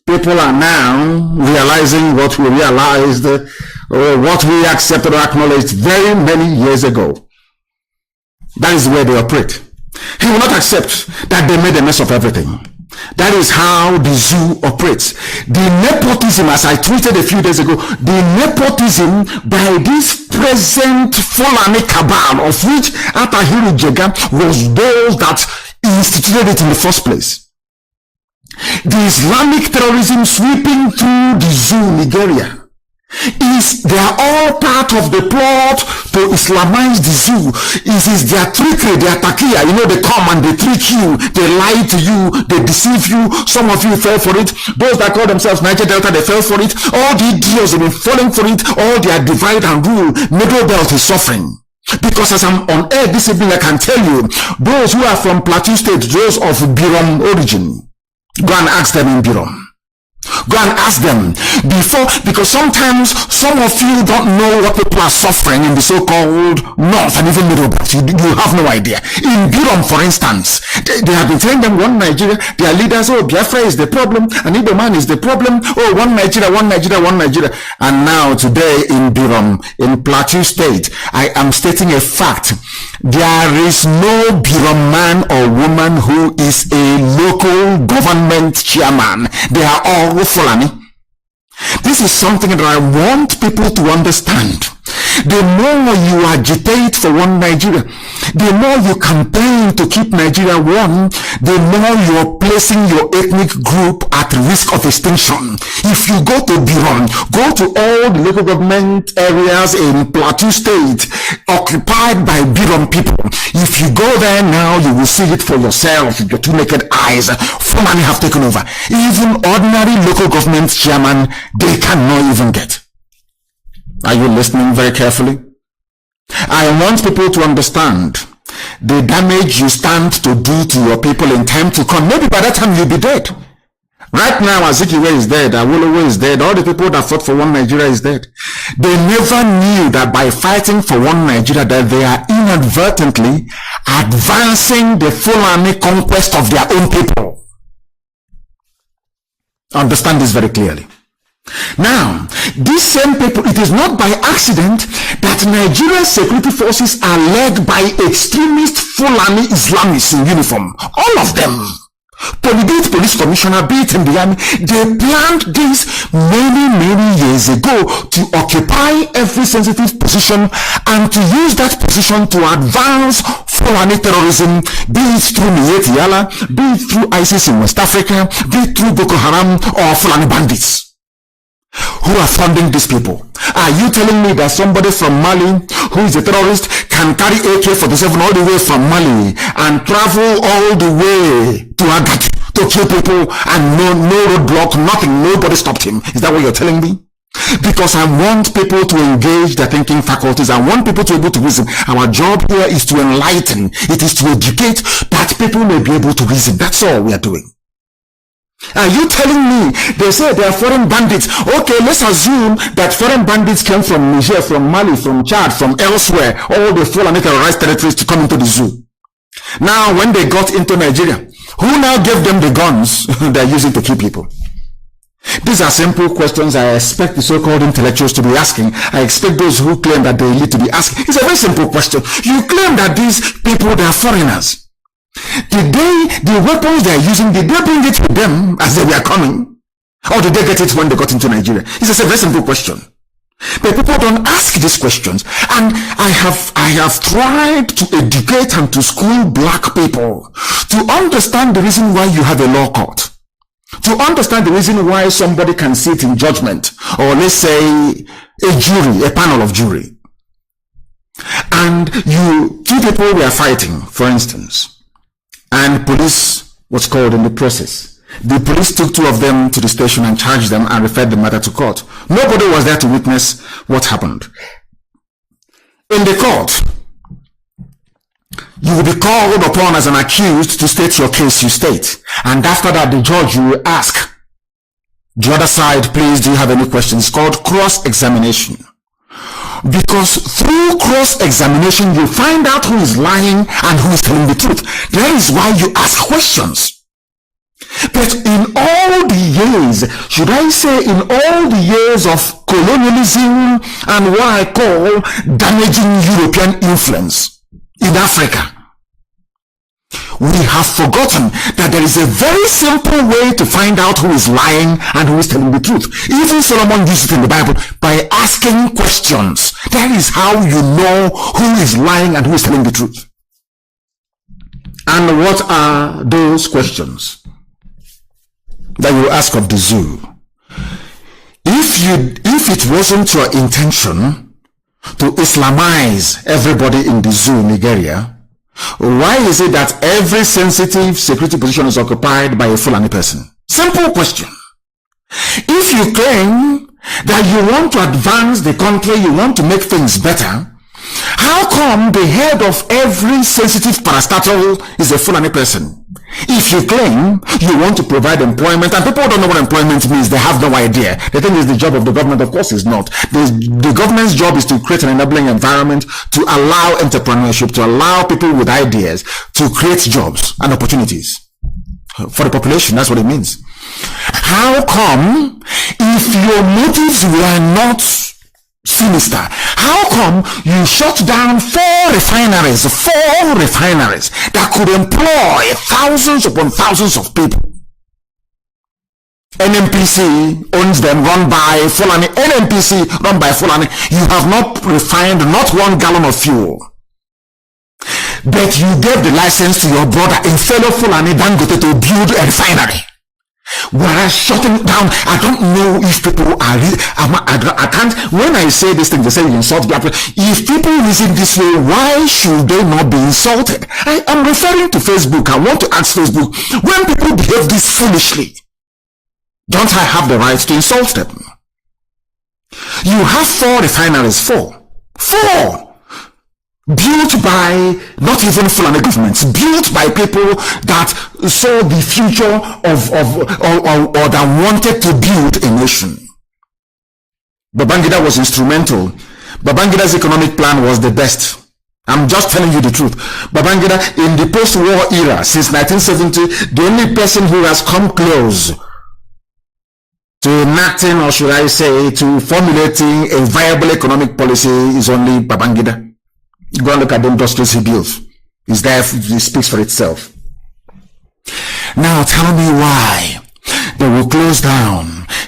Speaker 2: People are now realizing what we realized, or what we accepted or acknowledged very many years ago. That is where they operate. He will not accept that they made a mess of everything. That is how the zoo operates. The nepotism, as I tweeted a few days ago, the nepotism by this present Fulani cabal, of which Atahiru Jega was those that instituted it in the first place. The Islamic terrorism sweeping through the zoo, Nigeria, They are all part of the plot to Islamize the zoo. It is their trickery, their takia. You know, they come and they trick you, they lie to you, they deceive you. Some of you fell for it. Those that call themselves Niger Delta, they fell for it. All the idiots have been falling for it. All their divide and rule. Middle Belt is suffering. Because as I'm on air this evening, I can tell you, those who are from Plateau State, those of Birom origin, go and ask them in Birom. Go and ask them before, because sometimes some of you don't know what people are suffering in the so-called North and even Middle Belt. You have no idea. In Birom, for instance, they have been telling them one Nigeria, their leaders, oh, Biafra is the problem, and Igbo man is the problem, oh, one Nigeria, one Nigeria, one Nigeria. And now today in Birom, in Plateau State, I am stating a fact. There is no Birom man or woman who is a local government chairman. They are all Fulani. This is something that I want people to understand. The more you agitate for one Nigeria, the more you campaign to keep Nigeria one, the more you're placing your ethnic group at risk of extinction. If you go to Biron, go to all the local government areas in Plateau State occupied by Biron people. If you go there now, you will see it for yourself with your two naked eyes. Fulani have taken over. Even ordinary local government chairman, they cannot even get. Are you listening very carefully? I want people to understand the damage you stand to do to your people in time to come. Maybe by that time you'll be dead. Right now, Azikiwe is dead, Awolowo is dead, all the people that fought for one Nigeria is dead. They never knew that by fighting for one Nigeria that they are inadvertently advancing the Fulani conquest of their own people. Understand this very clearly. Now, these same people, it is not by accident that Nigeria's security forces are led by extremist Fulani Islamists in uniform. All of them. Police commissioner, be it in the army, they planned this many years ago to occupy every sensitive position and to use that position to advance Fulani terrorism, be it through Miyetti Allah, be it through ISIS in West Africa, be it through Boko Haram or Fulani bandits. Who are funding these people? Are you telling me that somebody from Mali who is a terrorist can carry AK-47 all the way from Mali and travel all the way to Agat to kill people and no roadblock, nothing, nobody stopped him? Is that what you're telling me? Because I want people to engage their thinking faculties. I want people to be able to reason. Our job here is to enlighten. It is to educate that people may be able to reason. That's all we are doing. Are you telling me they say they are foreign bandits? Okay, let's assume that foreign bandits came from Niger, from Mali, from Chad, from elsewhere, all the Fulani terrorized territories to come into the zoo. Now, when they got into Nigeria, who now gave them the guns they're using to kill people? These are simple questions I expect the so-called intellectuals to be asking. I expect those who claim that they need to be asking. It's a very simple question. You claim that these people, they are foreigners. The weapons they are using, did they bring it to them as they were coming? Or did they get it when they got into Nigeria? It's a very simple question. But people don't ask these questions. And I have tried to educate and to school black people to understand the reason why you have a law court. To understand the reason why somebody can sit in judgment, or let's say a jury, a panel of jury. And two people were fighting, for instance. And police was called in the process. The police took two of them to the station and charged them and referred the matter to court. Nobody was there to witness what happened. In the court, you will be called upon as an accused to state your case, you state. And after that, the judge will ask the other side, please, do you have any questions? It's called cross-examination. Because through cross-examination, you find out who is lying and who is telling the truth. That is why you ask questions. But in all the years, should I say in all the years of colonialism and what I call damaging European influence in Africa, we have forgotten that there is a very simple way to find out who is lying and who is telling the truth. Even Solomon used it in the Bible by asking questions. That is how you know who is lying and who is telling the truth. And what are those questions that you ask of the zoo? If if it wasn't your intention to Islamize everybody in the zoo, Nigeria, why is it that every sensitive security position is occupied by a Fulani person? Simple question. If you claim that you want to advance the country, you want to make things better, how come the head of every sensitive parastatal is a Fulani person? If you claim you want to provide employment, and people don't know what employment means, they have no idea. They think it's the job of the government. Of course it's not. The government's job is to create an enabling environment to allow entrepreneurship, to allow people with ideas to create jobs and opportunities for the population. That's what it means. How come, if your motives were not sinister, how come you shut down four refineries that could employ thousands upon thousands of people? NNPC owns them, run by Fulani. NNPC run by Fulani. You have not refined not 1 gallon of fuel, but you gave the license to your brother, a fellow Fulani Dangote, to build a refinery. Whereas shutting down, I don't know if people are, I can't, when I say this thing, they say you insult Biafra. If people reason this way, why should they not be insulted? I am referring to Facebook. I want to ask Facebook, when people behave this foolishly, don't I have the right to insult them? You have 4 refineries, 4. Built by not even Fulani governments, built by people that saw the future or that wanted to build a nation. Babangida was instrumental. Babangida's economic plan was the best. I'm just telling you the truth. Babangida, in the post-war era, since 1970, the only person who has come close to enacting, or should I say, to formulating a viable economic policy is only Babangida. Go and look at the industries he built. It's there, it speaks for itself. Now tell me why they will close down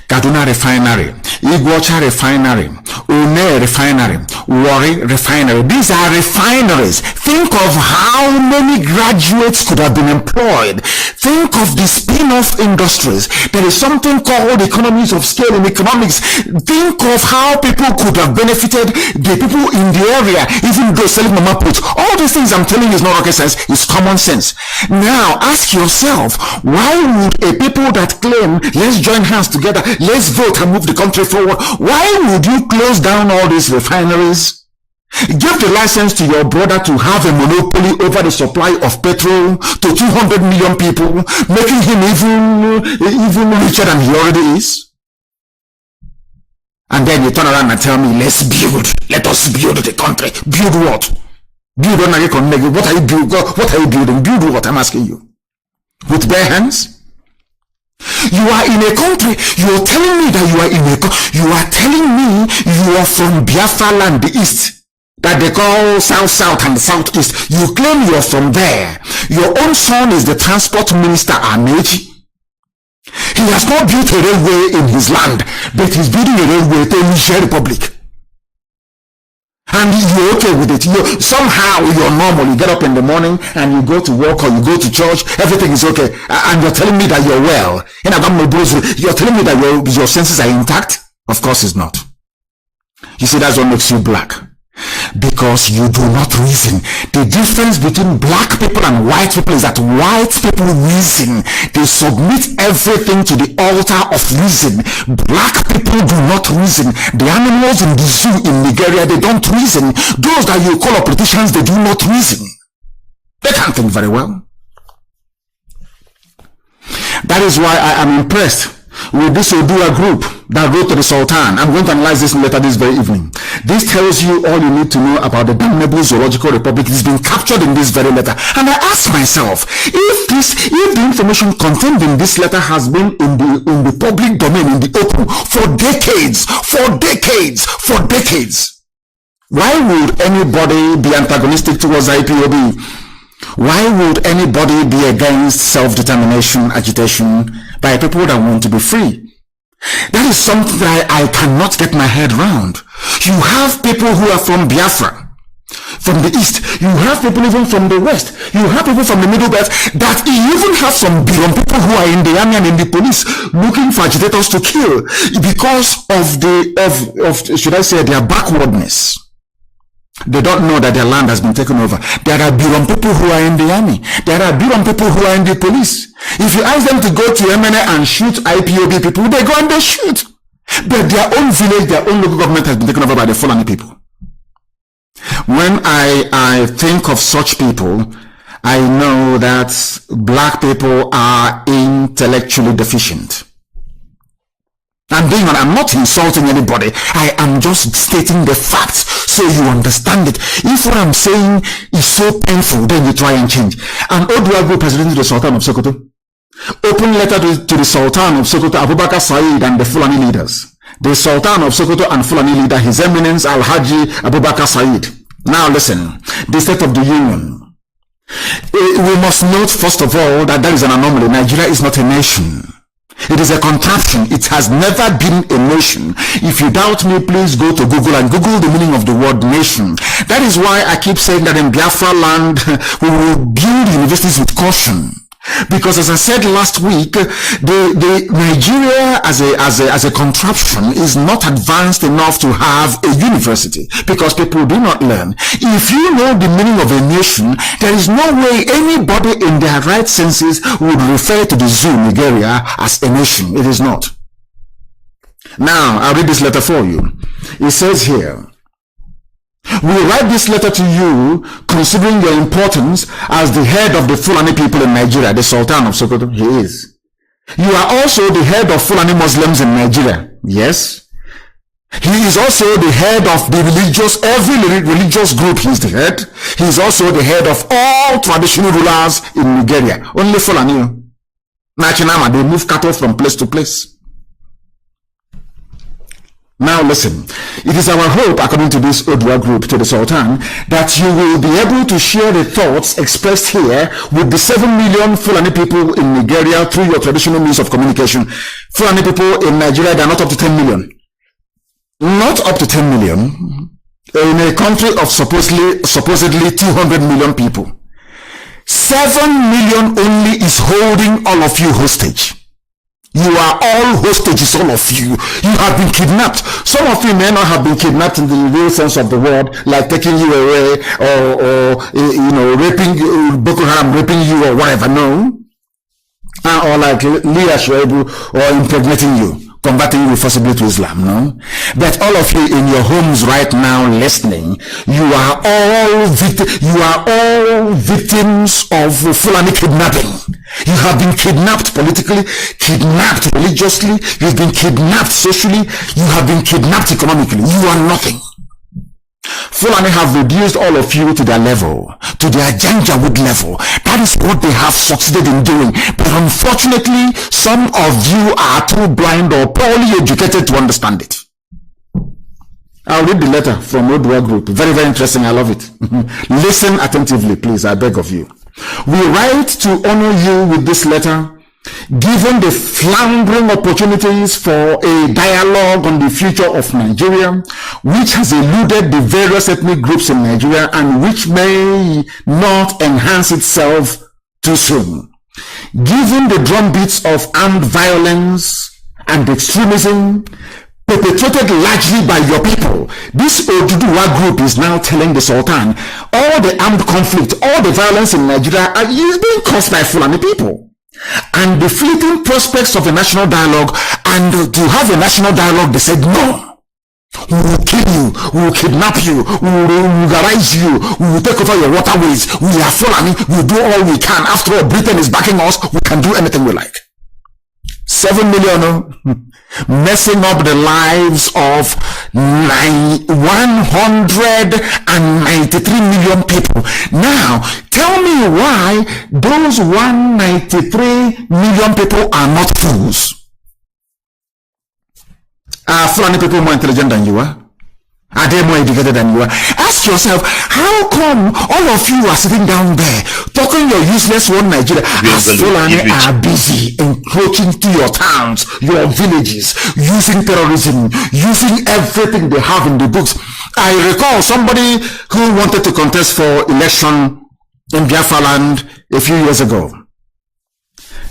Speaker 2: Kaduna Refinery, Iguacha Refinery, Une Refinery, Warri Refinery. These are refineries. Think of how many graduates could have been employed. Think of the spin-off industries. There is something called economies of scale in economics. Think of how people could have benefited, the people in the area, even though selling mama put. All these things I'm telling you is not rocket science, it's common sense. Now ask yourself, why would a people that claim, let's join hands together, let's vote and move the country forward, why would you close down all these refineries? Give the license to your brother to have a monopoly over the supply of petrol to 200 million people, making him even richer than he already is. And then you turn around and tell me, let's build, let us build the country. Build what? Build on what are you building? What are you building? Build what? I'm asking you. With bare hands? You are in a country, you are telling me that you are telling me you are from Biafra land, the east, that they call South and Southeast. You claim you are from there. Your own son is the transport minister, Amechi. He has not built a railway in his land, but he's building a railway to Niger Republic. And you're okay with it. Somehow you're normal. You get up in the morning and you go to work or you go to church. Everything is okay. And you're telling me that you're well. You're telling me that your senses are intact? Of course it's not. You see, that's what makes you black. Because you do not reason. The difference between black people and white people is that white people reason. They submit everything to the altar of reason. Black people do not reason. The animals in the zoo in Nigeria, they don't reason. Those that you call politicians, they do not reason. They can't think very well. That is why I am impressed with this Odua group that wrote to the Sultan. I'm going to analyze this later this very evening. This tells you all you need to know about the damnable zoological republic. It's been captured in this very letter. And I ask myself, if the information contained in this letter has been in the public domain, in the open, for decades, why would anybody be antagonistic towards IPOB? Why would anybody be against self-determination agitation by people that want to be free? That is something that I cannot get my head around. You have people who are from Biafra, from the east, you have people even from the west, you have people from the middle belt, that you even have some beyond people who are in the army and in the police looking for agitators to kill because of should I say, their backwardness. They don't know that their land has been taken over. There are Biron people who are in the army. There are Biron people who are in the police. If you ask them to go to MNA and shoot IPOB people, they go and they shoot. But their own village, their own local government has been taken over by the Fulani people. When I think of such people, I know that black people are intellectually deficient. I'm not insulting anybody. I am just stating the facts so you understand it. If what I'm saying is so painful, then you try and change. An Odua president to the Sultan of Sokoto. Open letter to the Sultan of Sokoto, Abubakar Said, and the Fulani leaders. The Sultan of Sokoto and Fulani leader, His Eminence Al-Haji Abubakar Said. Now listen, the State of the Union. We must note first of all that there is an anomaly. Nigeria is not a nation. It is a contraption. It has never been a nation. If you doubt me, please go to Google and Google the meaning of the word nation. That is why I keep saying that in Biafra land, we will build universities with caution. Because as I said last week, the Nigeria as a contraption is not advanced enough to have a university because people do not learn. If you know the meaning of a nation, there is no way anybody in their right senses would refer to the zoo Nigeria as a nation. It is not. Now, I'll read this letter for you. It says here, we write this letter to you considering your importance as the head of the Fulani people in Nigeria, the Sultan of Sokoto. He is. You are also the head of Fulani Muslims in Nigeria. Yes. He is also the head of the every religious group. He is the head. He is also the head of all traditional rulers in Nigeria. Only Fulani. Machinama, they move cattle from place to place. Now listen, it is our hope, according to this Odua group, to the Sultan, that you will be able to share the thoughts expressed here with the 7 million Fulani people in Nigeria through your traditional means of communication. Fulani people in Nigeria, they are not up to 10 million. Not up to 10 million. In a country of supposedly 200 million people. 7 million only is holding all of you hostage. You are all hostages, all of you. You have been kidnapped. Some of you may not have been kidnapped in the real sense of the word, like taking you away or raping, Boko Haram raping you or whatever, no. Or like Leah Shoebu or impregnating you, converting you forcibly to Islam, no. But all of you in your homes right now listening, you are all victims of Fulani kidnapping. You have been kidnapped politically, kidnapped religiously, you've been kidnapped socially, you have been kidnapped economically. You are nothing. Fulani have reduced all of you to their level, to their Janjaweed level. That is what they have succeeded in doing. But unfortunately, some of you are too blind or poorly educated to understand it. I'll read the letter from Odua Group. Very, very interesting. I love it. Listen attentively, please. I beg of you. We write to honor you with this letter, given the floundering opportunities for a dialogue on the future of Nigeria, which has eluded the various ethnic groups in Nigeria and which may not enhance itself too soon. Given the drumbeats of armed violence and extremism perpetrated largely by your people, this Oduduwa group is now telling the Sultan all the armed conflict, all the violence in Nigeria is being caused by Fulani people. And the fleeting prospects of a national dialogue, and to have a national dialogue, they said no. We will kill you, we will kidnap you, we will vulgarize you, we will take over your waterways, we are Fulani, we will do all we can. After all, Britain is backing us, we can do anything we like. 7 million messing up the lives of 193 million people. Now, tell me why those 193 million people are not fools. Are Fulani people more intelligent than you are? Are they more educated than you are? Ask yourself, how come all of you are sitting down there talking your useless one Nigeria as Fulani are busy encroaching to your towns, your villages, using terrorism, using everything they have in the books, I recall somebody who wanted to contest for election in Biafra land a few years ago.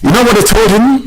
Speaker 2: You know what they told him?